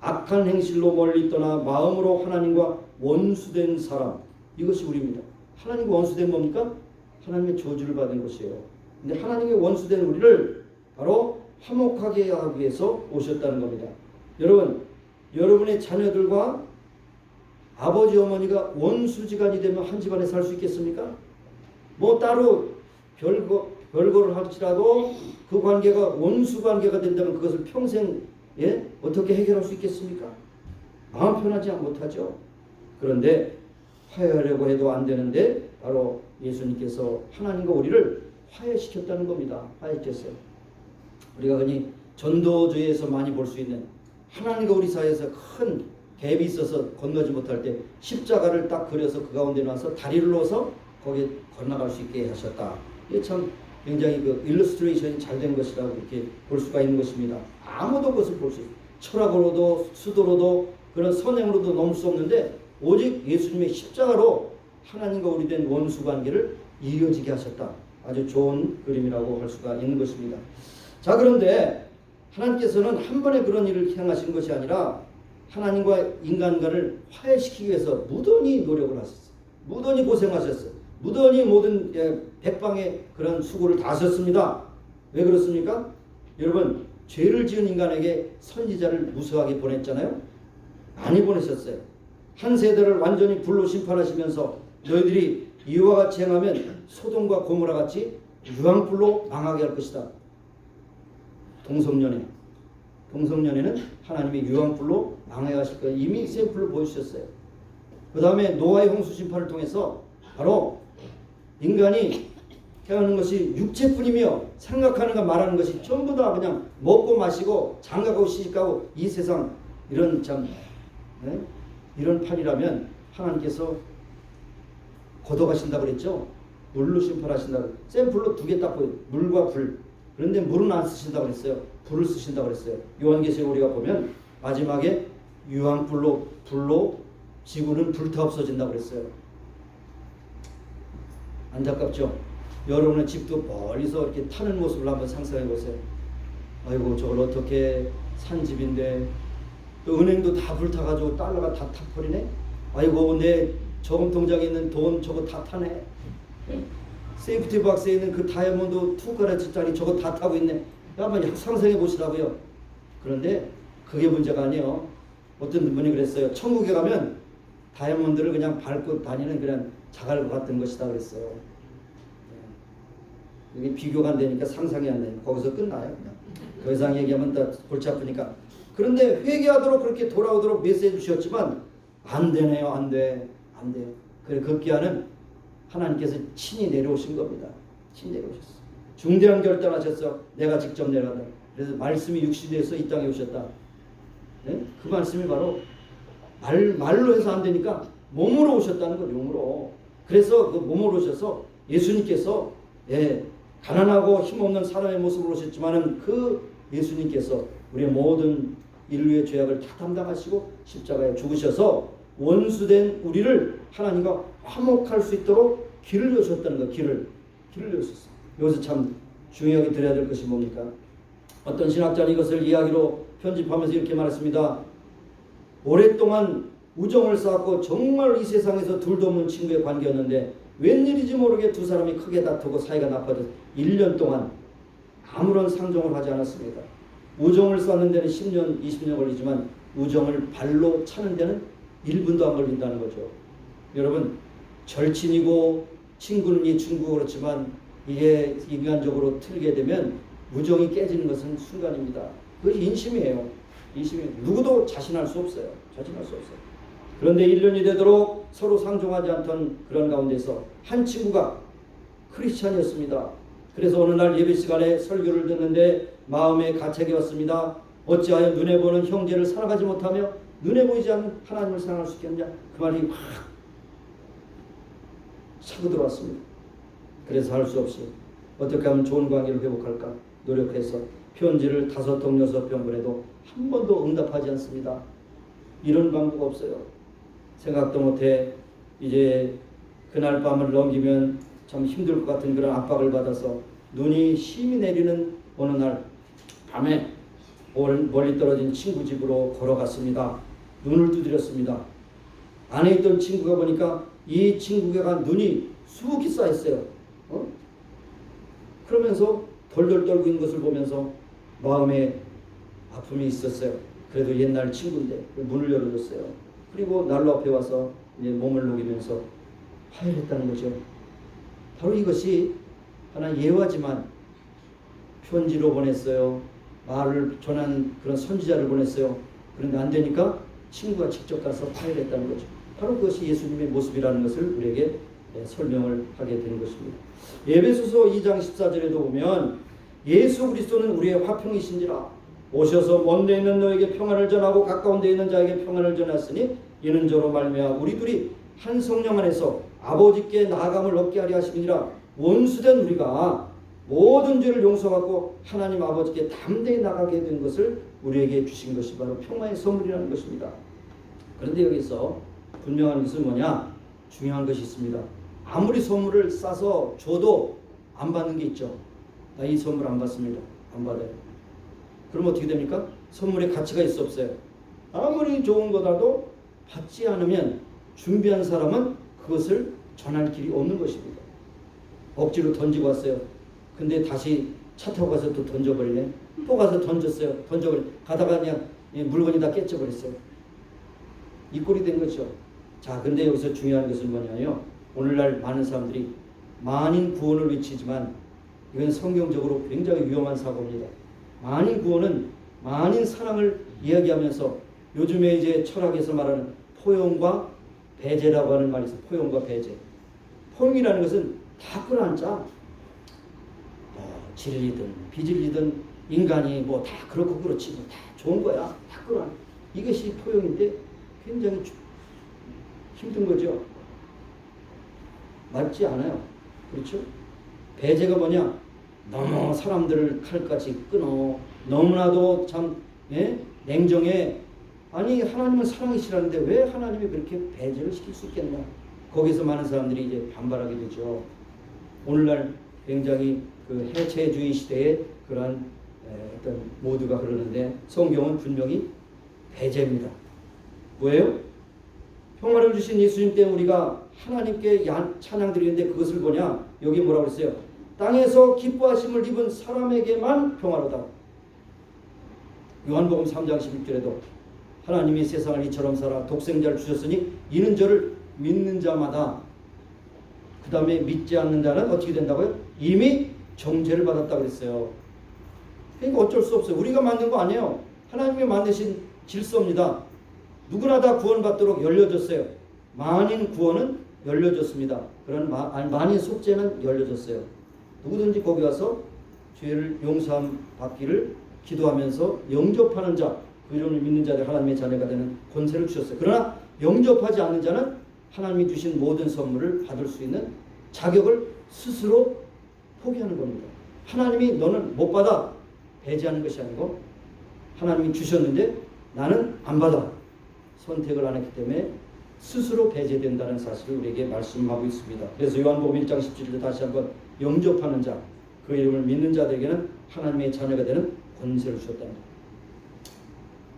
악한 행실로 멀리 떠나 마음으로 하나님과 원수된 사람, 이것이 우리입니다. 하나님과 원수된 뭡니까? 하나님의 저주를 받은 것이에요. 근데 하나님의 원수된 우리를 바로 화목하게 하기 위해서 오셨다는 겁니다. 여러분, 여러분의 자녀들과 아버지 어머니가 원수지간이 되면 한 집안에 살 수 있겠습니까? 뭐 따로 별거를 할지라도 그 관계가 원수 관계가 된다면 그것을 평생 어떻게 해결할 수 있겠습니까? 마음 편하지 못하죠. 그런데 화해하려고 해도 안 되는데 바로 예수님께서 하나님과 우리를 화해시켰다는 겁니다. 화해시켰어요. 우리가 흔히 전도주의에서 많이 볼 수 있는 하나님과 우리 사이에서 큰 갭이 있어서 건너지 못할 때 십자가를 딱 그려서 그 가운데 놔서 다리를 놓아서 거기에 건너갈 수 있게 하셨다. 이게 참 굉장히 그 일러스트레이션이 잘 된 것이라고 이렇게 볼 수가 있는 것입니다. 아무도 그것을 볼 수 있어요. 철학으로도 수도로도 그런 선행으로도 넘을 수 없는데 오직 예수님의 십자가로 하나님과 우리 된 원수 관계를 이어지게 하셨다. 아주 좋은 그림이라고 할 수가 있는 것입니다. 자, 그런데 하나님께서는 한 번에 그런 일을 행하신 것이 아니라 하나님과 인간과를 화해시키기 위해서 무던히 노력을 하셨어요. 무던히 고생하셨어요. 무던히 모든 백방의 그런 수고를 다 하셨습니다. 왜 그렇습니까? 여러분, 죄를 지은 인간에게 선지자를 무수하게 보냈잖아요. 많이 보내셨어요. 한 세대를 완전히 불로 심판하시면서 너희들이 이와 같이 행하면 소돔과 고모라 같이 유황불로 망하게 할 것이다. 동성연애는 하나님의 유황불로 망하게 하실 거예요. 이미 샘플을 보여주셨어요. 그 다음에 노아의 홍수 심판을 통해서 바로 인간이 행하는 것이 육체뿐이며 생각하는가 말하는 것이 전부 다 그냥 먹고 마시고 장가가고 시집가고 이 세상 이런 참 이런 판이라면 하나님께서 걷어가신다고 그랬죠. 물로 심판하신다고. 샘플로 두 개 딱 보여요. 물과 불. 그런데 물은 안 쓰신다고 그랬어요. 불을 쓰신다고 그랬어요. 요한계시록 우리가 보면 마지막에 유황불로 지구는 불타 없어진다고 그랬어요. 안타깝죠. 여러분의 집도 멀리서 이렇게 타는 모습을 한번 상상해 보세요. 아이고, 저걸 어떻게 산 집인데 또 은행도 다 불타가지고 달러가 다 타버리네. 아이고, 내 저금통장에 있는 돈 저거 다 타네. 세이프티 박스에 있는 그 다이아몬드 2카라트짜리 저거 다 타고 있네. 한번 상상해 보시라고요. 그런데 그게 문제가 아니에요. 어떤 분이 그랬어요. 천국에 가면 다이아몬드를 그냥 밟고 다니는 그냥 자갈 같은 것이다 그랬어요. 이게 비교가 안 되니까 상상이 안 돼요. 거기서 끝나요. 그냥 더 이상 얘기하면 다 골치 아프니까. 그런데 회개하도록 그렇게 돌아오도록 메시지 주셨지만 안 되네요. 안 돼. 그래, 급기야는 하나님께서 친히 내려오신 겁니다. 친히 내려오셨어요. 중대한 결단하셨어. 내가 직접 내려간다. 그래서 말씀이 육신이 돼서 이 땅에 오셨다. 네? 그 말씀이 바로 말로 해서 안 되니까 몸으로 오셨다는 거예요. 몸으로. 그래서 그 몸으로 오셔서 예수님께서 가난하고 힘없는 사람의 모습으로 오셨지만은 그 예수님께서 우리의 모든 인류의 죄악을 다 담당하시고 십자가에 죽으셔서 원수된 우리를 하나님과 화목할 수 있도록 길을 여셨다는 거예요. 길을 여셨어요. 여기서 참 중요하게 들어야 될 것이 뭡니까? 어떤 신학자는 이것을 이야기로 편집하면서 이렇게 말했습니다. 오랫동안 우정을 쌓았고 정말 이 세상에서 둘도 없는 친구의 관계였는데 웬일인지 모르게 두 사람이 크게 다투고 사이가 나빠져서 1년 동안 아무런 상종을 하지 않았습니다. 우정을 쌓는 데는 10년, 20년 걸리지만 우정을 발로 차는 데는 1분도 안 걸린다는 거죠. 여러분, 절친이고 친구는 이 친구고 그렇지만 이게 인간적으로 틀게 되면 우정이 깨지는 것은 순간입니다. 그것이 인심이에요. 누구도 자신할 수 없어요. 그런데 1년이 되도록 서로 상종하지 않던 그런 가운데서 한 친구가 크리스찬이었습니다. 그래서 어느 날 예배 시간에 설교를 듣는데 마음에 가책이 왔습니다. 어찌하여 눈에 보는 형제를 사랑하지 못하며 눈에 보이지 않는 하나님을 사랑할 수 있겠느냐. 그 말이 확 차고 들어왔습니다. 그래서 할 수 없이 어떻게 하면 좋은 관계를 회복할까 노력해서 편지를 5통 6통 보내도 한 번도 응답하지 않습니다. 이런 방법 없어요. 생각도 못해 이제 그날 밤을 넘기면 참 힘들 것 같은 그런 압박을 받아서 눈이 심히 내리는 어느 날 밤에 멀리 떨어진 친구 집으로 걸어갔습니다. 눈을 두드렸습니다. 안에 있던 친구가 보니까 이 친구가 눈이 수북히 쌓였어요. 그러면서 덜덜 떨고 있는 것을 보면서 마음에 아픔이 있었어요. 그래도 옛날 친구인데 문을 열어줬어요. 그리고 난로 앞에 와서 이제 몸을 녹이면서 화해했다는 거죠. 바로 이것이 하나 예화지만 편지로 보냈어요. 말을 전한 그런 선지자를 보냈어요. 그런데 안 되니까 친구가 직접 가서 화해했다는 거죠. 바로 그것이 예수님의 모습이라는 것을 우리에게 설명을 하게 되는 것입니다. 에베소서 2장 14절에도 보면 예수 그리스도는 우리의 화평이신지라 오셔서 먼데 있는 너에게 평안을 전하고 가까운 데 있는 자에게 평안을 전하시니 이는 저로 말미암아 우리 둘이 한 성령 안에서 아버지께 나아감을 얻게 하려 하심이니라. 원수된 우리가 모든 죄를 용서받고 하나님 아버지께 담대히 나가게 된 것을 우리에게 주신 것이 바로 평화의 선물이라는 것입니다. 그런데 여기서 분명한 것은 뭐냐? 중요한 것이 있습니다. 아무리 선물을 싸서 줘도 안 받는 게 있죠. 나 이 선물 안 받습니다. 안 받아요. 그럼 어떻게 됩니까? 선물에 가치가 있어 없어요? 아무리 좋은 거라도 받지 않으면 준비한 사람은 그것을 전할 길이 없는 것입니다. 억지로 던지고 왔어요. 근데 다시 차 타고 가서 또 던져버리네. 또 가서 던졌어요. 던져버리네. 가다가 그냥 물건이 다 깨져버렸어요. 이 꼴이 된 거죠. 자, 근데 여기서 중요한 것은 뭐냐면요. 오늘날 많은 사람들이 만인 구원을 외치지만 이건 성경적으로 굉장히 위험한 사고입니다. 만인 구원은 만인 사랑을 이야기하면서 요즘에 이제 철학에서 말하는 포용과 배제라고 하는 말이 있어요. 포용과 배제. 포용이라는 것은 다 끌어안자. 진리든 비진리든 인간이 뭐 다 그렇고 그렇지 뭐 다 좋은 거야. 다 끌어안. 이것이 포용인데 굉장히 힘든 거죠. 맞지 않아요. 그렇죠? 배제가 뭐냐? 너무 사람들을 칼같이 끊어. 너무나도 참 냉정해. 아니 하나님은 사랑이시라는데 왜 하나님이 그렇게 배제를 시킬 수 있겠냐? 거기서 많은 사람들이 이제 반발하게 되죠. 오늘날 굉장히 그 해체주의 시대에 그러한 어떤 모두가 그러는데 성경은 분명히 배제입니다. 뭐예요? 평화를 주신 예수님 때문에 우리가 하나님께 찬양 드리는데 그것을 뭐냐? 여기 뭐라고 했어요? 땅에서 기뻐하심을 입은 사람에게만 평화로다. 요한복음 3장 16절에도 하나님이 세상을 이처럼 살아 독생자를 주셨으니 이는 저를 믿는 자마다 그 다음에 믿지 않는 자는 어떻게 된다고요? 이미 정죄를 받았다고 그랬어요. 그러니까 어쩔 수 없어요. 우리가 만든 거 아니에요. 하나님이 만드신 질서입니다. 누구나 다 구원받도록 열려졌어요. 만인 구원은 열려졌습니다. 그런 만인 속죄는 열려졌어요. 누구든지 거기 와서 죄를 용서함 받기를 기도하면서 영접하는 자, 그 이름을 믿는 자들 하나님의 자녀가 되는 권세를 주셨어요. 그러나 영접하지 않는 자는 하나님이 주신 모든 선물을 받을 수 있는 자격을 스스로 포기하는 겁니다. 하나님이 너는 못 받아 배제하는 것이 아니고 하나님이 주셨는데 나는 안 받아 선택을 안 했기 때문에 스스로 배제된다는 사실을 우리에게 말씀하고 있습니다. 그래서 요한복음 1장 17절에 다시 한번 영접하는 자, 그 이름을 믿는 자들에게는 하나님의 자녀가 되는 권세를 주셨답니다.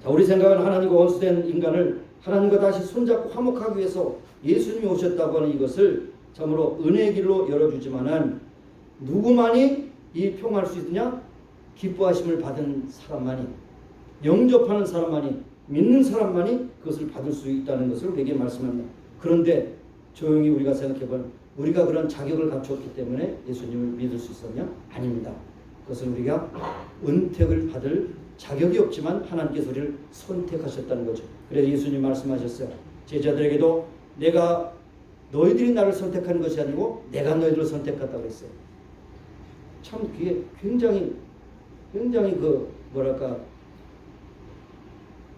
자, 우리 생각은 하나님과 원수된 인간을 하나님과 다시 손잡고 화목하기 위해서 예수님이 오셨다고 하는 이것을 참으로 은혜의 길로 열어주지만은 누구만이 이 평화할 수 있느냐? 기뻐하심을 받은 사람만이, 영접하는 사람만이, 믿는 사람만이 그것을 받을 수 있다는 것을 우리에게 말씀합니다. 그런데 조용히 우리가 생각해보면 우리가 그런 자격을 갖추었기 때문에 예수님을 믿을 수 있었냐? 아닙니다. 그것은 우리가 은택을 받을 자격이 없지만 하나님께서 우리를 선택하셨다는 거죠. 그래서 예수님 말씀하셨어요. 제자들에게도 내가 너희들이 나를 선택하는 것이 아니고 내가 너희들을 선택했다고 했어요. 참 그게 굉장히 그 뭐랄까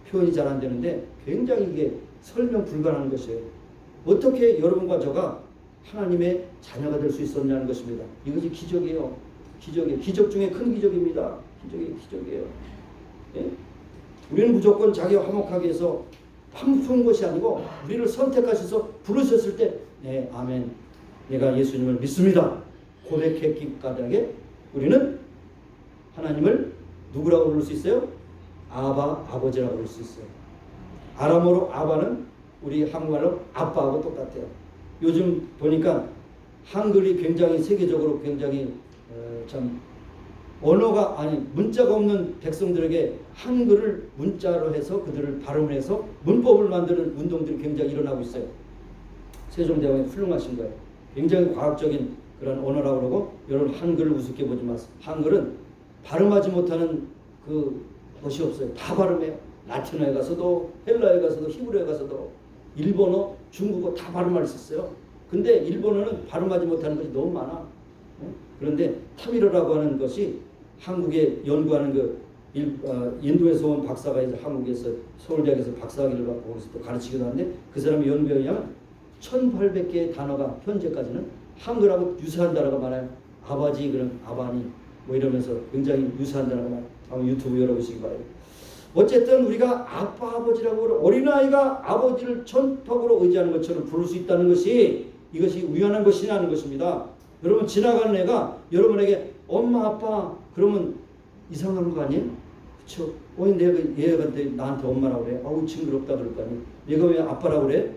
표현이 잘 안 되는데 굉장히 이게 설명 불가능한 것이에요. 어떻게 여러분과 저가 하나님의 자녀가 될 수 있었냐는 것입니다. 이것이 기적이에요. 기적이에요. 기적 중에 큰 기적입니다. 기적이에요. 예? 우리는 무조건 자기 화목하게 해서 푸는 것이 아니고 우리를 선택하셔서 부르셨을 때 네, 아멘. 내가 예수님을 믿습니다. 고백했기까지 우리는 하나님을 누구라고 부를 수 있어요? 아바, 아버지라고 부를 수 있어요. 아람어로 아바는 우리 한국말로 아빠하고 똑같아요. 요즘 보니까 한글이 굉장히 세계적으로 굉장히 참 언어가 아니 문자가 없는 백성들에게 한글을 문자로 해서 그들을 발음해서 문법을 만드는 운동들이 굉장히 일어나고 있어요. 세종대왕이 훌륭하신 거예요. 굉장히 과학적인 그런 언어라고 그러고 여러분 한글을 우습게 보지 마세요. 한글은 발음하지 못하는 그 것이 없어요. 다 발음해요. 라틴어에 가서도 헬라에 가서도 히브리어에 가서도 일본어, 중국어 다 발음할 수 있어요. 근데 일본어는 발음하지 못하는 것이 너무 많아. 그런데 타미르라고 하는 것이 한국에 연구하는 인도에서 온 박사가 이제 한국에서 서울대학에서 박사학위를 받고 거기서 또 가르치기도 하는데 그 사람의 연구에 의하면 1800개의 단어가 현재까지는 한글하고 유사한 단어가 많아요. 아바지 그럼 아바니 뭐 이러면서 굉장히 유사한 단어가 많아요. 한번 유튜브 열어보시기 바래요. 어쨌든 우리가 아빠 아버지라고 어린아이가 아버지를 전폭으로 의지하는 것처럼 부를 수 있다는 것이 이것이 우연한 것이 아닌 것입니다. 여러분 지나가는 애가 여러분에게 엄마 아빠 그러면 이상한 거 아니에요? 그렇죠? 내가 얘가 나한테 엄마라고 그래. 아우 징그럽다 그럴 거 아니에요. 얘가 왜 아빠라고 그래?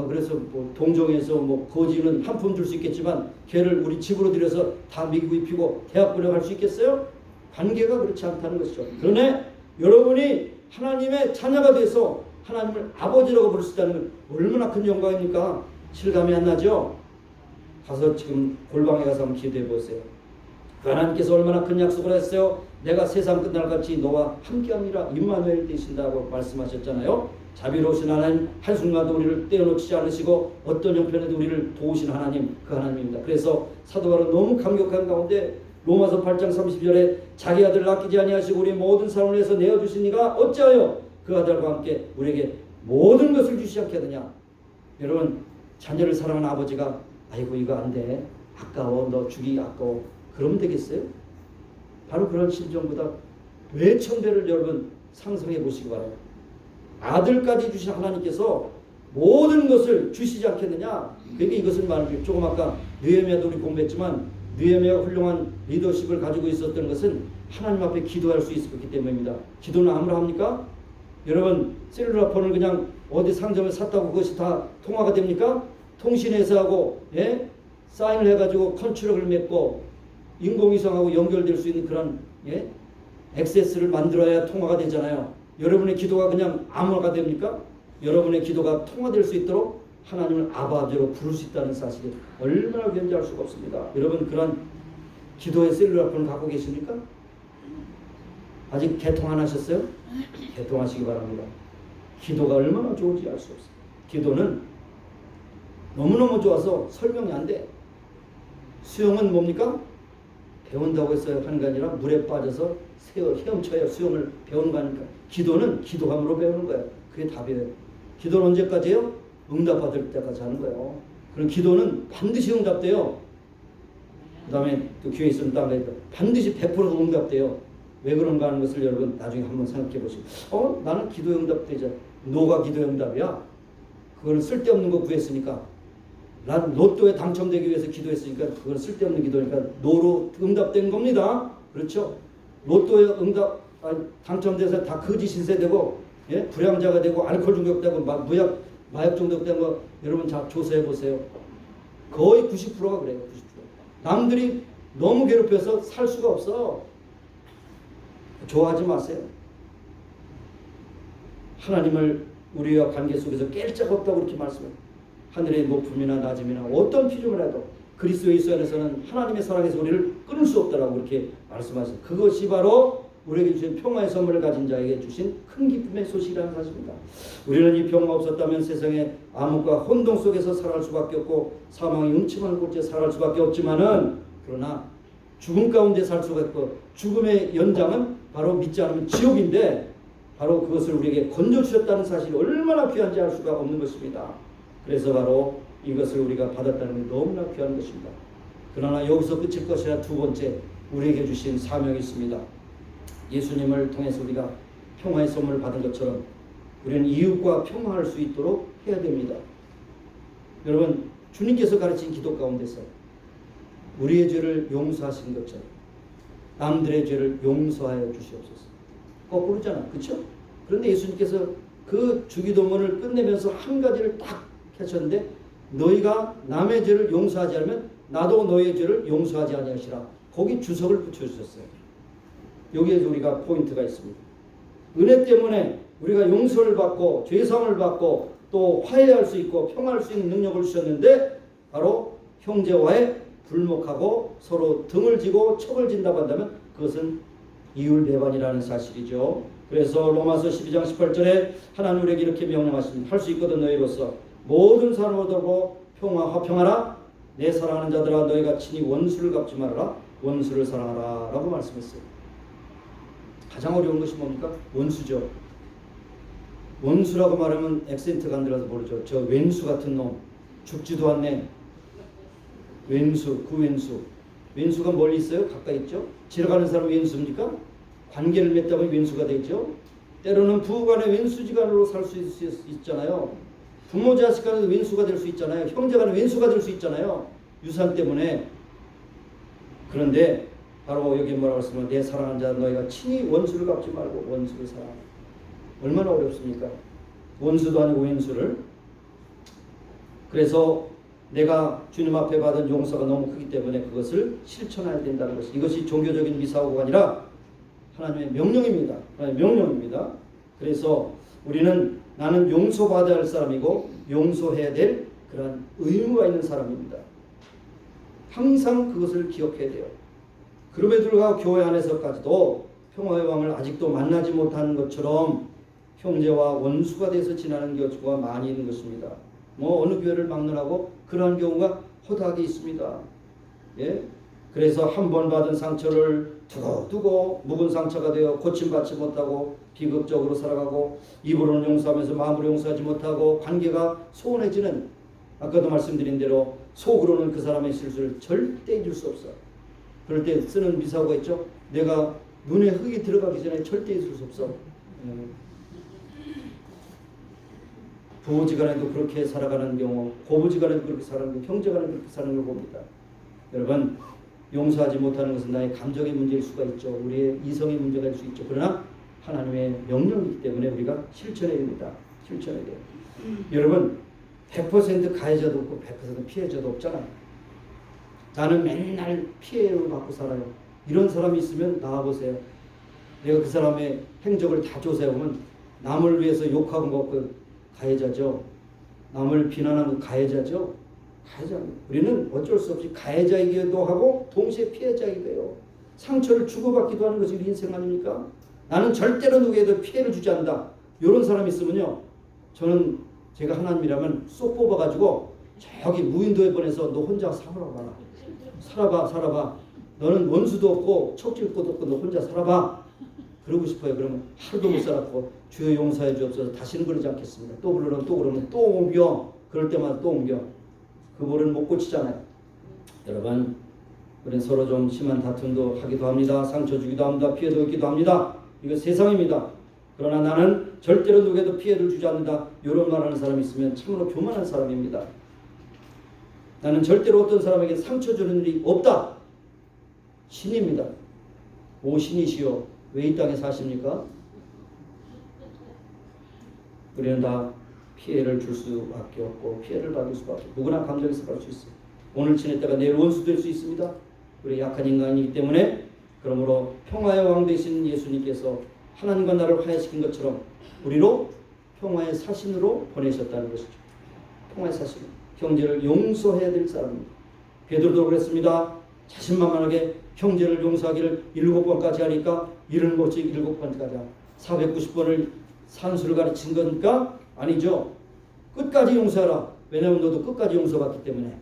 그래서 뭐 동정에서 뭐 거지는 한 푼 줄 수 있겠지만 걔를 우리 집으로 들여서 다 미국 입히고 대학 보내갈 수 있겠어요? 관계가 그렇지 않다는 것이죠. 그러네 여러분이 하나님의 자녀가 돼서 하나님을 아버지라고 부를 수 있다는 건 얼마나 큰 영광입니까? 실감이 안 나죠? 가서 지금 골방에 가서 한번 기도해 보세요. 하나님께서 얼마나 큰 약속을 했어요. 내가 세상 끝날같이 너와 함께합니다. 임마누엘 되신다고 말씀하셨잖아요. 자비로우신 하나님 한순간도 우리를 떼어놓지 않으시고 어떤 형편에도 우리를 도우신 하나님 그 하나님입니다. 그래서 사도 바울은 너무 감격한 가운데 로마서 8장 30절에 자기 아들을 아끼지 아니하시고 우리 모든 사람을 위해서 내어주신 이가 어찌하여 그 아들과 함께 우리에게 모든 것을 주시지 않겠느냐. 여러분 자녀를 사랑하는 아버지가 아이고 이거 안 돼. 아까워. 너 주기 아까워. 그러면 되겠어요? 바로 그런 심정보다 왜 천배를 여러분 상상해 보시기 바라요. 아들까지 주신 하나님께서 모든 것을 주시지 않겠느냐. 그러니까 이것을 말하는 조금 아까 느헤미야도 우리 공부했지만 느헤미야가 훌륭한 리더십을 가지고 있었던 것은 하나님 앞에 기도할 수 있었기 때문입니다. 기도는 아무나 합니까? 여러분 셀룰라 폰을 그냥 어디 상점에 샀다고 그것이 다 통화가 됩니까? 통신회사하고 사인을 해가지고 컨트랙을 맺고 인공위성하고 연결될 수 있는 그런 액세스를 만들어야 통화가 되잖아요. 여러분의 기도가 그냥 아무나 됩니까? 여러분의 기도가 통화될 수 있도록 하나님을 아버지로 부를 수 있다는 사실이 얼마나 견지할 수가 없습니다. 여러분 그런 기도의 셀룰라폰을 갖고 계십니까? 아직 개통 안 하셨어요? 개통하시기 바랍니다. 기도가 얼마나 좋은지 알 수 없어요. 기도는 너무너무 좋아서 설명이 안 돼. 수영은 뭡니까? 배운다고 해서 하는 게 아니라 물에 빠져서 헤엄쳐야 수영을 배우는 거 아닙니까? 기도는 기도함으로 배우는 거예요. 그게 답이에요. 기도는 언제까지요? 응답받을 때까지 하는 거예요. 그럼 기도는 반드시 응답돼요. 그 다음에 또 기회 있으면 딴 거 반드시 100% 응답돼요. 왜 그런가 하는 것을 여러분 나중에 한번 생각해 보시고 나는 기도 응답되죠. 노가 기도 응답이야. 그거는 쓸데없는 거 구했으니까 난 로또에 당첨되기 위해서 기도했으니까 그건 쓸데없는 기도니까 노로 응답된 겁니다. 그렇죠? 로또에 당첨돼서 다 거짓 신세되고 불량자가 되고 알코올 중독되고 마약 중독된 거 여러분 다 조사해 보세요. 거의 90%가 그래요. 90%. 남들이 너무 괴롭혀서 살 수가 없어. 좋아하지 마세요. 하나님을 우리와 관계 속에서 깰 자가 없다고 그렇게 말씀해요. 하늘의 높음이나 낮음이나 어떤 피조물이라도 그리스도 예수 안에서는 하나님의 사랑에서 우리를 끊을 수 없다라고 그렇게 말씀하셨어요. 그것이 바로 우리에게 주신 평화의 선물을 가진 자에게 주신 큰 기쁨의 소식이라는 사실입니다. 우리는 이 평화가 없었다면 세상의 암흑과 혼동 속에서 살아갈 수밖에 없고 사망의 음침한 곳에 살아갈 수밖에 없지만은 그러나 죽음 가운데 살 수가 있고 죽음의 연장은 바로 믿지 않으면 지옥인데 바로 그것을 우리에게 건져주셨다는 사실이 얼마나 귀한지 알 수가 없는 것입니다. 그래서 바로 이것을 우리가 받았다는 게 너무나 귀한 것입니다. 그러나 여기서 끝일 것이라 두 번째 우리에게 주신 사명이 있습니다. 예수님을 통해서 우리가 평화의 선물을 받은 것처럼 우리는 이웃과 평화할 수 있도록 해야 됩니다. 여러분, 주님께서 가르친 기도 가운데서 우리의 죄를 용서하신 것처럼 남들의 죄를 용서하여 주시옵소서. 거꾸로잖아, 그렇죠? 그런데 예수님께서 그 주기도문을 끝내면서 한 가지를 딱 하셨는데, 너희가 남의 죄를 용서하지 않으면 나도 너희의 죄를 용서하지 아니하시라. 거기 주석을 붙여주셨어요. 여기에 우리가 포인트가 있습니다. 은혜 때문에 우리가 용서를 받고 죄사함을 받고 또 화해할 수 있고 평화할 수 있는 능력을 주셨는데, 바로 형제와의 불목하고 서로 등을 지고 척을 진다고 한다면 그것은 이율배반이라는 사실이죠. 그래서 로마서 12장 18절에 하나님 우리에게 이렇게 명령하십니다. 할 수 있거든 너희로서 모든 사람으로 평화 화평하라. 내 사랑하는 자들아 너희가 친히 원수를 갚지 말아라. 원수를 사랑하라 라고 말씀했어요. 가장 어려운 것이 뭡니까? 원수죠. 원수라고 말하면 액센트가 안 들어서 모르죠. 저 왼수 같은 놈, 죽지도 않네. 왼수, 그 왼수. 왼수가 멀리 있어요? 가까이 있죠? 지나가는 사람이 왼수입니까? 관계를 맺다 보면 왼수가 되죠. 때로는 부부간에 왼수지간으로 살 수 있잖아요. 부모 자식 간에 왼수가 될 수 있잖아요. 형제 간에 왼수가 될 수 있잖아요. 유산 때문에. 그런데 바로 여기 뭐라고 했으면 내 사랑하는 자 너희가 친히 원수를 갚지 말고 원수를 사랑하라. 얼마나 어렵습니까? 원수도 아니고 왼수를. 그래서 내가 주님 앞에 받은 용서가 너무 크기 때문에 그것을 실천해야 된다는 것이, 이것이 종교적인 미사오가 아니라 하나님의 명령입니다. 하나님의 명령입니다. 그래서 우리는 나는 용서받아야 할 사람이고 용서해야 될 그런 의무가 있는 사람입니다. 항상 그것을 기억해야 돼요. 그럼에도 불구하고 교회 안에서까지도 평화의 왕을 아직도 만나지 못하는 것처럼 형제와 원수가 돼서 지나는 경우가 많이 있는 것입니다. 뭐 어느 교회를 막론하고 그러한 경우가 허다하게 있습니다. 예? 그래서 한 번 받은 상처를 두고 묵은 상처가 되어 고침받지 못하고 비극적으로 살아가고, 입으로는 용서하면서 마음으로 용서하지 못하고 관계가 소원해지는, 아까도 말씀드린 대로 속으로는 그 사람의 실수를 절대 잊을 수 없어. 그럴 때 쓰는 미사오가 있죠. 내가 눈에 흙이 들어가기 전에 절대 잊을 수 없어. 부부지간에도 그렇게 살아가는 경우, 고부지간에도 그렇게 살아가는 경우, 형제간에도 그렇게 사는 걸 봅니다. 여러분, 용서하지 못하는 것은 나의 감정의 문제일 수가 있죠. 우리의 이성의 문제가 될 수 있죠. 그러나 하나님의 명령이기 때문에 우리가 실천해야 됩니다. 실천해야 돼요. 여러분, 100% 가해자도 없고 100% 피해자도 없잖아요. 나는 맨날 피해를 받고 살아요. 이런 사람이 있으면 나와보세요. 내가 그 사람의 행적을 다 조사해보면 남을 위해서 욕하는 거 그 가해자죠. 남을 비난하는 거 가해자죠. 가해자입니다. 우리는 어쩔 수 없이 가해자이기도 하고 동시에 피해자이기도 해요. 상처를 주고받기도 하는 것이 우리 인생 아닙니까? 나는 절대로 누구에도 피해를 주지 않는다. 이런 사람이 있으면요, 저는 제가 하나님이라면 쏙 뽑아가지고 저기 무인도에 보내서 너 혼자 살아봐라. 살아봐. 너는 원수도 없고 척질 것도 없고 너 혼자 살아봐. 그러고 싶어요. 그러면 하루도 못 살았고 주여 용서해 주옵소서. 다시는 그러지 않겠습니다. 또 그러면 또 옮겨. 그럴 때마다 또 옮겨. 그 볼은 못 고치잖아요. 여러분, 우리는 서로 좀 심한 다툼도 하기도 합니다. 상처 주기도 합니다. 피해도 입기도 합니다. 이거 세상입니다. 그러나 나는 절대로 누구에도 피해를 주지 않는다. 이런 말하는 사람이 있으면 참으로 교만한 사람입니다. 나는 절대로 어떤 사람에게 상처 주는 일이 없다. 신입니다. 오 신이시여, 왜 이 땅에 사십니까? 우리는 다 피해를 줄 수밖에 없고 피해를 받을 수밖에 없고 누구나 감정에서 받을 수 있어요. 오늘 지냈다가 내일 원수 될 수 있습니다. 우리 약한 인간이기 때문에, 그러므로 평화의 왕 되신 예수님께서 하나님과 나를 화해시킨 것처럼 우리로 평화의 사신으로 보내셨다는 것이죠. 평화의 사신, 형제를 용서해야 될 사람입니다. 베드로도 그랬습니다. 자신만만하게 형제를 용서하기를 7번까지 하니까 이를 못지 7번까지 하자. 490번을 산수를 가르친 거니까 아니죠. 끝까지 용서하라. 왜냐하면 너도 끝까지 용서받기 때문에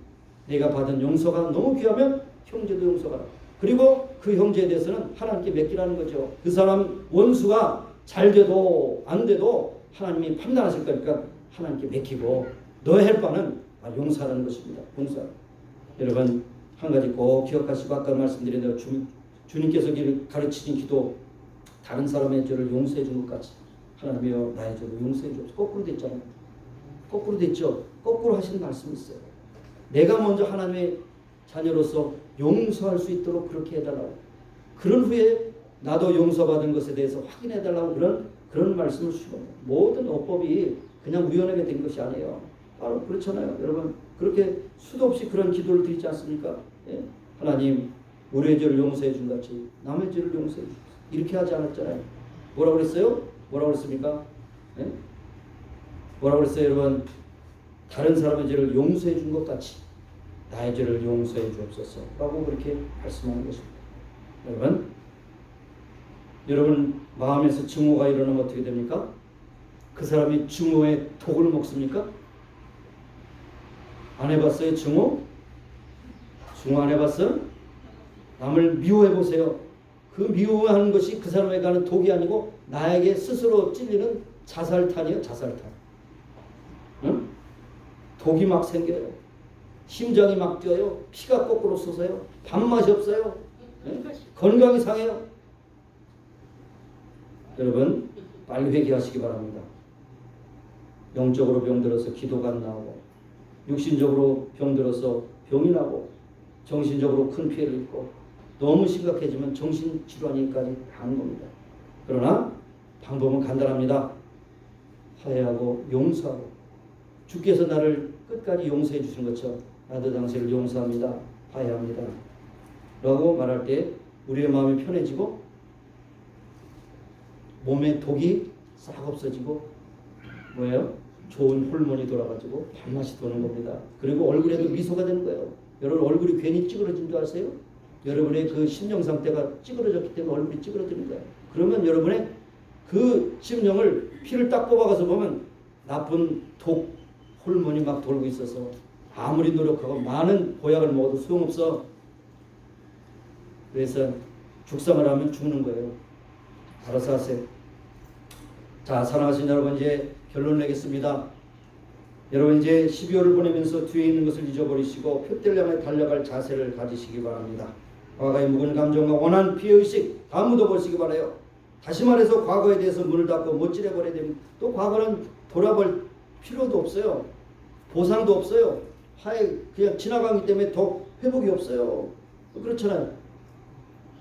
내가 받은 용서가 너무 귀하면 형제도 용서하라. 그리고 그 형제에 대해서는 하나님께 맡기라는 거죠. 그 사람 원수가 잘 돼도 안 돼도 하나님이 판단하실 거니까 하나님께 맡기고 너의 할 바는 용서하라는 것입니다. 용서. 여러분, 한 가지 꼭 기억하시고, 아까 말씀드린 대로 주님께서 가르치신 기도, 다른 사람의 죄를 용서해 준 것 같이 하나님이여 나의 죄를 용서해 주옵소서. 거꾸로 됐잖아요. 거꾸로 됐죠. 거꾸로 하시는 말씀이 있어요. 내가 먼저 하나님의 자녀로서 용서할 수 있도록 그렇게 해달라고. 그런 후에 나도 용서받은 것에 대해서 확인해달라고 그런 말씀을 주시고, 모든 어법이 그냥 우연하게 된 것이 아니에요. 바로 그렇잖아요. 여러분 그렇게 수도 없이 그런 기도를 드리지 않습니까? 예? 하나님 우리의 죄를 용서해 준 같이 남의 죄를 용서해 주십시오. 이렇게 하지 않았잖아요. 뭐라고 그랬어요? 뭐라고 그랬습니까? 예? 뭐라고 그랬어요 여러분? 다른 사람의 죄를 용서해 준 것 같이 나의 죄를 용서해 주옵소서 라고 그렇게 말씀하는 것입니다. 여러분 마음에서 증오가 일어나면 어떻게 됩니까? 그 사람이 증오의 독을 먹습니까? 안 해봤어요? 증오 안 해봤어요? 남을 미워해 보세요. 그 미워하는 것이 그 사람에게 가는 독이 아니고 나에게 스스로 찔리는 자살탄이에요. 자살탄. 응? 독이 막 생겨요. 심장이 막 뛰어요. 피가 거꾸로 솟아요. 밥맛이 없어요. 네? 건강이 상해요. 여러분 빨리 회개하시기 바랍니다. 영적으로 병들어서 기도가 안 나오고, 육신적으로 병들어서 병이 나고, 정신적으로 큰 피해를 입고, 너무 심각해지면 정신질환까지 가는 겁니다. 그러나 방법은 간단합니다. 화해하고 용서하고, 주께서 나를 끝까지 용서해 주신 것처럼 나도 당신을 용서합니다. 화해합니다. 라고 말할 때 우리의 마음이 편해지고 몸에 독이 싹 없어지고 뭐예요? 좋은 호르몬이 돌아가지고 밥맛이 도는 겁니다. 그리고 얼굴에도 미소가 되는 거예요. 여러분 얼굴이 괜히 찌그러진 줄 아세요? 여러분의 그 심령 상태가 찌그러졌기 때문에 얼굴이 찌그러지는 거예요. 그러면 여러분의 그 심령을 피를 딱 뽑아가서 보면 나쁜 독 호르몬이 막 돌고 있어서 아무리 노력하고 많은 보약을 먹어도 소용없어. 그래서 죽상을 하면 죽는 거예요. 알아서 하세요. 자, 사랑하신 여러분, 이제 결론 내겠습니다. 여러분 이제 12월을 보내면서 뒤에 있는 것을 잊어버리시고 표대를 향해 달려갈 자세를 가지시기 바랍니다. 과거의 묵은 감정과 원한 피해의식 다 묻어버리시기 바라요. 다시 말해서 과거에 대해서 문을 닫고 못 찌려버려야 됩니다. 또 과거는 돌아볼 필요도 없어요. 보상도 없어요. 그냥 지나가기 때문에 더 회복이 없어요. 그렇잖아요.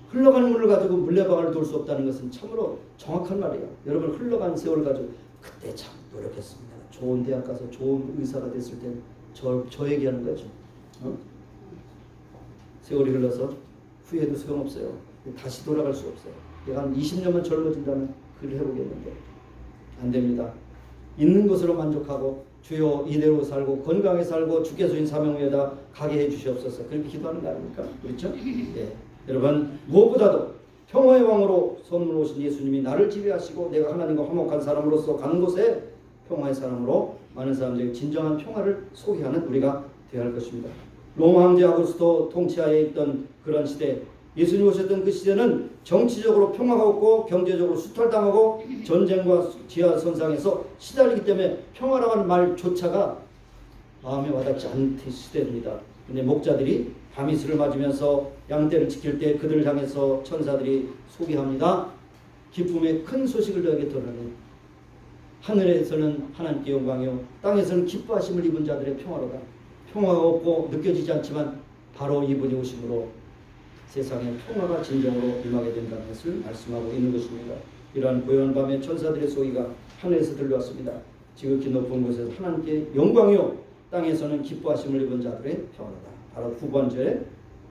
흘러가는 물을 가지고 물레방아를 돌 수 없다는 것은 참으로 정확한 말이에요. 여러분 흘러간 세월을 가지고 그때 참 노력했습니다. 좋은 대학 가서 좋은 의사가 됐을 때 저 얘기하는 거죠. 세월이 흘러서 후회도 소용없어요. 다시 돌아갈 수 없어요. 내가 한 20년만 젊어진다면 그걸 해보겠는데 안 됩니다. 있는 것으로 만족하고 주여 이대로 살고 건강하게 살고 주께서 인 사명 위에다 가게 해주시옵소서. 그렇게 기도하는 거 아닙니까? 그렇죠? 예. 여러분 무엇보다도 평화의 왕으로 선물 오신 예수님이 나를 지배하시고 내가 하나님과 화목한 사람으로서 가는 곳에 평화의 사람으로 많은 사람들에게 진정한 평화를 소개하는 우리가 되어야 할 것입니다. 로마 황제 아우구스토 통치하에 있던 그런 시대, 예수님 오셨던 그 시대는 정치적으로 평화가 없고 경제적으로 수탈당하고 전쟁과 지하선상에서 시달리기 때문에 평화라고 하는 말조차가 마음에 와닿지 않는 시대입니다. 근데 목자들이 밤이슬을 맞으면서 양떼를 지킬 때 그들을 향해서 천사들이 소개합니다. 기쁨의 큰 소식을 너에게 전하는 하늘에서는 하나님께 영광이요 땅에서는 기뻐하심을 입은 자들의 평화로다. 평화가 없고 느껴지지 않지만 바로 이분이 오심으로 세상에 평화가 진정으로 임하게 된다는 것을 말씀하고 있는 것입니다. 이러한 고요한 밤에 천사들의 소리가 하늘에서 들려왔습니다. 지극히 높은 곳에서 하나님께 영광이요 땅에서는 기뻐하심을 입은 자들의 평화로다. 바로 두 번째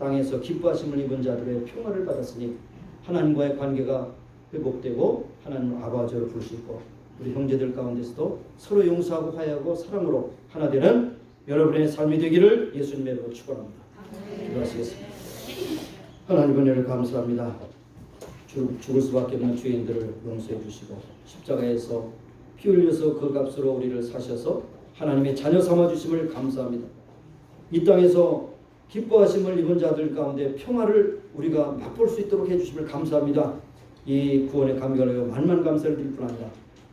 땅에서 기뻐하심을 입은 자들의 평화를 받았으니 하나님과의 관계가 회복되고 하나님 아버지로 부를 수 있고 우리 형제들 가운데서도 서로 용서하고 화해하고 사랑으로 하나 되는 여러분의 삶이 되기를 예수님의 이름으로 축원합니다. 기도하시겠습니다. 하나님 은혜를 감사합니다. 죽을 수밖에 없는 죄인들을 용서해 주시고 십자가에서 피 흘려서 그 값으로 우리를 사셔서 하나님의 자녀 삼아 주심을 감사합니다. 이 땅에서 기뻐하심을 입은 자들 가운데 평화를 우리가 맛볼 수 있도록 해주심을 감사합니다. 이 구원의 감격을 하여 만만 감사를 드릴 뿐 아니라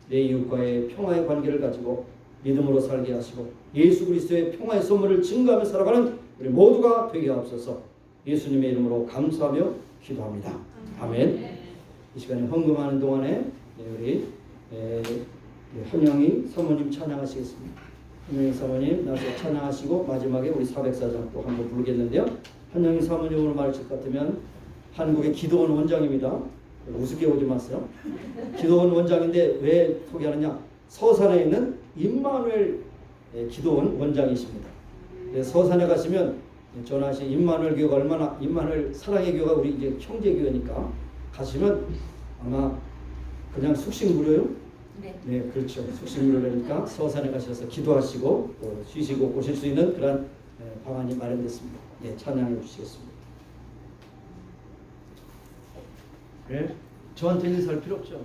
내 이웃과의 평화의 관계를 가지고 믿음으로 살게 하시고 예수 그리스도의 평화의 선물을 증거하며 살아가는 우리 모두가 되게 하옵소서. 예수님의 이름으로 감사하며 기도합니다. 아멘. 이 시간에 헌금하는 동안에 우리 한영희 사모님 찬양하시겠습니다. 한영희 사모님 나서 찬양하시고 마지막에 우리 사백사장 또 한번 부르겠는데요. 한영희 사모님으로 말하실 것 같으면 한국의 기도원 원장입니다. 우습게 보지 마세요. 기도원 원장인데 왜 소개하느냐? 서산에 있는 임마누엘 기도원 원장이십니다. 서산에 가시면 전하신 임마누엘 교회가 얼마나, 임마누엘 사랑의 교회가 우리 이제 형제 교회니까 가시면 아마 그냥 숙식 무료요? 네, 그렇죠. 숙식 무료라니까 서산에 가셔서 기도하시고 또 쉬시고 오실 수 있는 그런 방안이 마련됐습니다. 예, 찬양해 주시겠습니다. 네, 저한테 인사할 필요 없죠.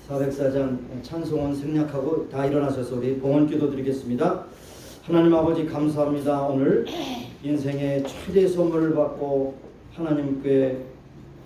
사백사장 찬송은 생략하고 다 일어나셔서 우리 봉헌기도 드리겠습니다. 하나님 아버지 감사합니다. 오늘 인생의 최대 선물을 받고 하나님께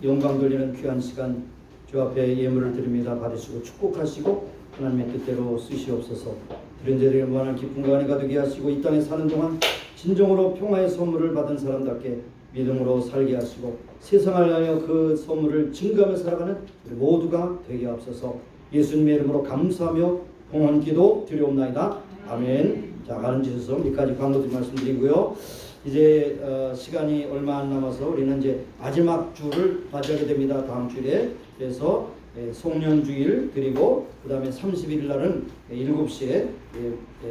영광 돌리는 귀한 시간 주 앞에 예물을 드립니다. 받으시고 축복하시고 하나님의 뜻대로 쓰시옵소서. 드린 자들에게 무한한 기쁨과 은혜가 되게 하시고 이 땅에 사는 동안 진정으로 평화의 선물을 받은 사람답게 믿음으로 살게 하시고 세상을 위하여 그 선물을 증거하며 살아가는 우리 모두가 되게 하옵소서. 예수님의 이름으로 감사하며 봉헌기도 드리옵나이다. 아멘. 자, 가는 지수서 여기까지 광고드리 말씀드리고요. 이제 시간이 얼마 안 남아서 우리는 이제 마지막 주를 맞이하게 됩니다. 다음 주일에. 그래서 송년주일 드리고 그 다음에 30일 날은 7시에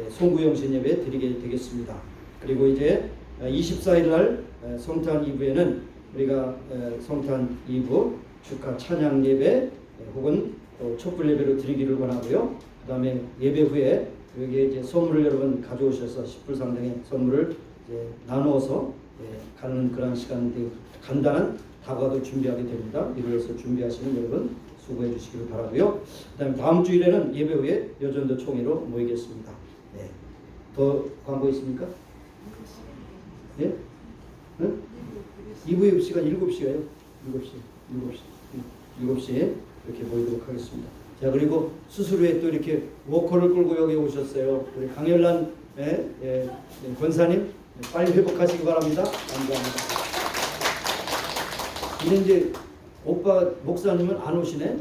송구영신 예배 드리게 되겠습니다. 그리고 이제 24일 날 성탄 2부에는 우리가 성탄 2부 축하 찬양 예배 혹은 또 촛불 예배로 드리기를 원하고요. 그 다음에 예배 후에 여기에 이제 선물을 여러분 가져오셔서 10불 상당의 선물을 이제 나누어서 가는 그런 시간인데 간단한 다과도 준비하게 됩니다. 이를 위해서 준비하시는 여러분 수고해 주시기를 바라고요. 그 다음에 다음 주일에는 예배 후에 여전도 총회로 모이겠습니다. 네. 더 광고 있습니까? 예? 응? 2부 예배 시간 7시가요? 7시에 이렇게 모이도록 하겠습니다. 자, 그리고 수술 후에 또 이렇게 워커를 끌고 여기 오셨어요. 우리 강열란 권사님 빨리 회복하시기 바랍니다. 감사합니다. 이제 오빠 목사님은 안 오시네?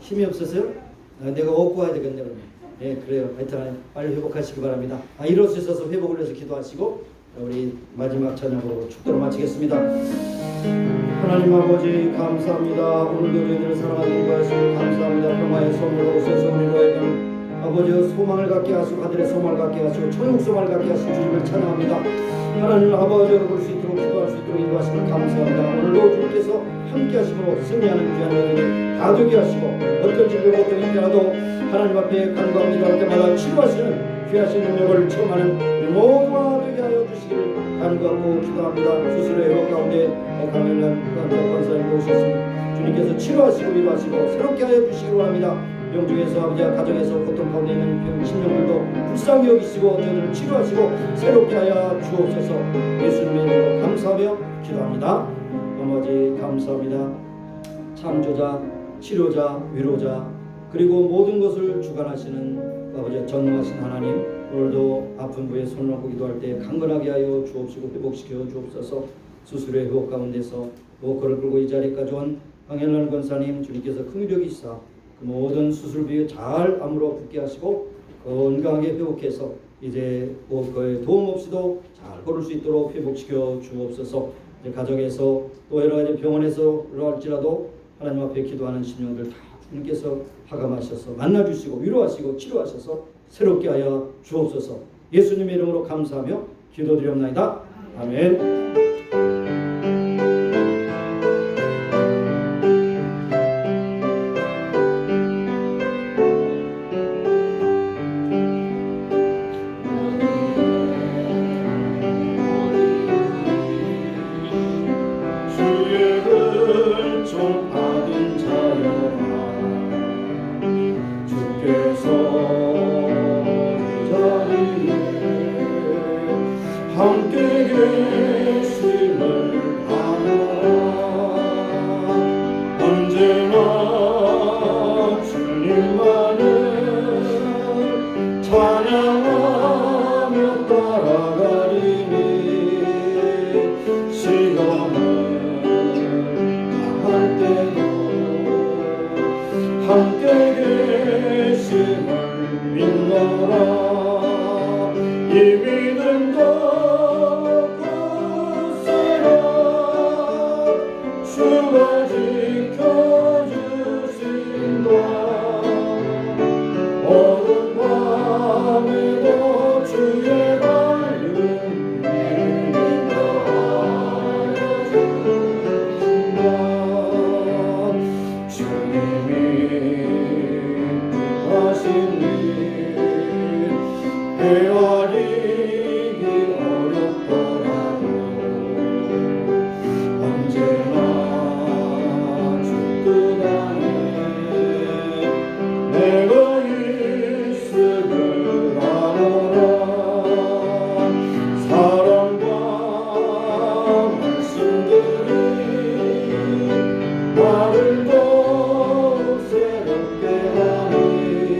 힘이 없어서요? 내가 업고 와야 되겠네 그러면. 네, 그래요. 하여튼 빨리 회복하시기 바랍니다. 일어서셔서 회복을 위해서 기도하시고 우리 마지막 찬양으로 축도를 마치겠습니다. 하나님 아버지 감사합니다. 오늘도 저희들을 사랑하는 것을 감사합니다. 평화의 선물로 오셔서 우리로 하여금 아버지의 소망을 갖게 하시고 하늘의 소망을 갖게 하시고 천국 소망을 갖게 하신 주님을 찬양합니다. 하나님 아버지를 볼 수 있도록 기도할 수 있도록 인도하시면 감사합니다. 오늘도 주님께서 함께 하심으로 승리하는 귀한 여인이 다 되게 하시고 어떤 질병 어떤 힘이라도 하나님 앞에 간구합니다 할 때마다 치료하시는 귀하신 능력을 체험하는 우리 모두가 되게 하여 주시기를 간구하고 기도합니다. 수술의 회복 가운데 강연한 권사님 오셨습니다. 주님께서 치료하시고 위로하시고 새롭게 하여 주시기를 원합니다. 병중에서 아버지와 가정에서 고통 가운데 있는 심령들도 불쌍히 여기시고 저희들을 치료하시고 새롭게 하여 주옵소서. 예수님의 이름으로 감사하며 기도합니다. 아버지 감사합니다. 창조자, 치료자, 위로자 그리고 모든 것을 주관하시는 아버지 전능하신 하나님, 오늘도 아픈 부에 손을 얹고 기도할 때 강건하게 하여 주옵시고 회복시켜 주옵소서. 수술의 회복 가운데서 워커를 끌고 이 자리까지 온 강현란 권사님 주님께서 긍휼히 있사 그 모든 수술 비에 잘 아무로 붙게 하시고 건강하게 회복해서 이제 워커의 도움 없이도 잘 걸을 수 있도록 회복시켜 주옵소서. 이제 가정에서 또 여러 가지 병원에서 할지라도 하나님 앞에 기도하는 심령들 다 주님께서 하감하셔서 만나주시고 위로하시고 치료하셔서 새롭게 하여 주옵소서. 예수님의 이름으로 감사하며 기도드리옵나이다. 아멘. 나를 더욱 새롭게 하니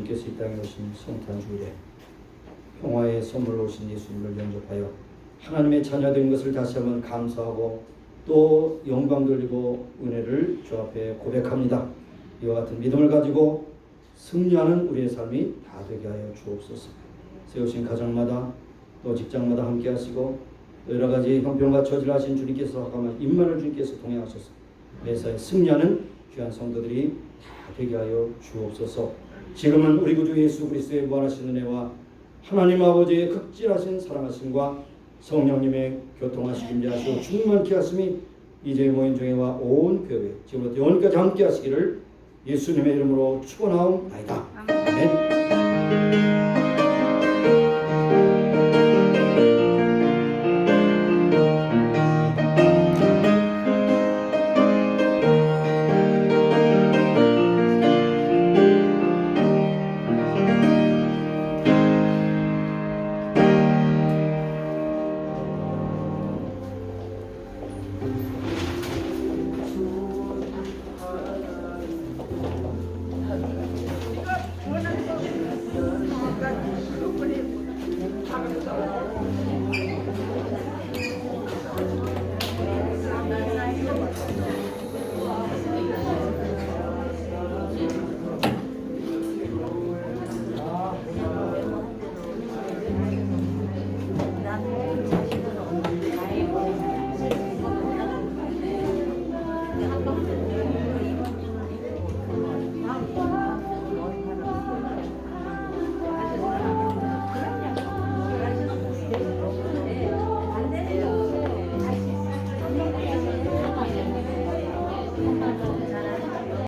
주님께서 이 땅에 오신 성탄 주일에 평화의 선물로 오신 예수님을 영접하여 하나님의 자녀된 것을 다시 한번 감사하고 또 영광 돌리고 은혜를 주 앞에 고백합니다. 이와 같은 믿음을 가지고 승리하는 우리의 삶이 다 되게 하여 주옵소서. 세우신 가정마다 또 직장마다 함께 하시고 여러 가지 형편과 처지를 하신 주님께서 하가만 임만을 주님께서 동행하셔서 매사에 승리하는 귀한 성도들이 다 되게 하여 주옵소서. 지금은 우리 구주 예수 그리스도의 무한하신 은혜와 하나님 아버지의 극진하신 사랑하심과 성령님의 교통하시고 임재하시고 충만케 하심이 이제 모인 중에와 온 교회 지금부터 영원까지 함께 하시기를 예수님의 이름으로 축원하옵나이다. 아멘.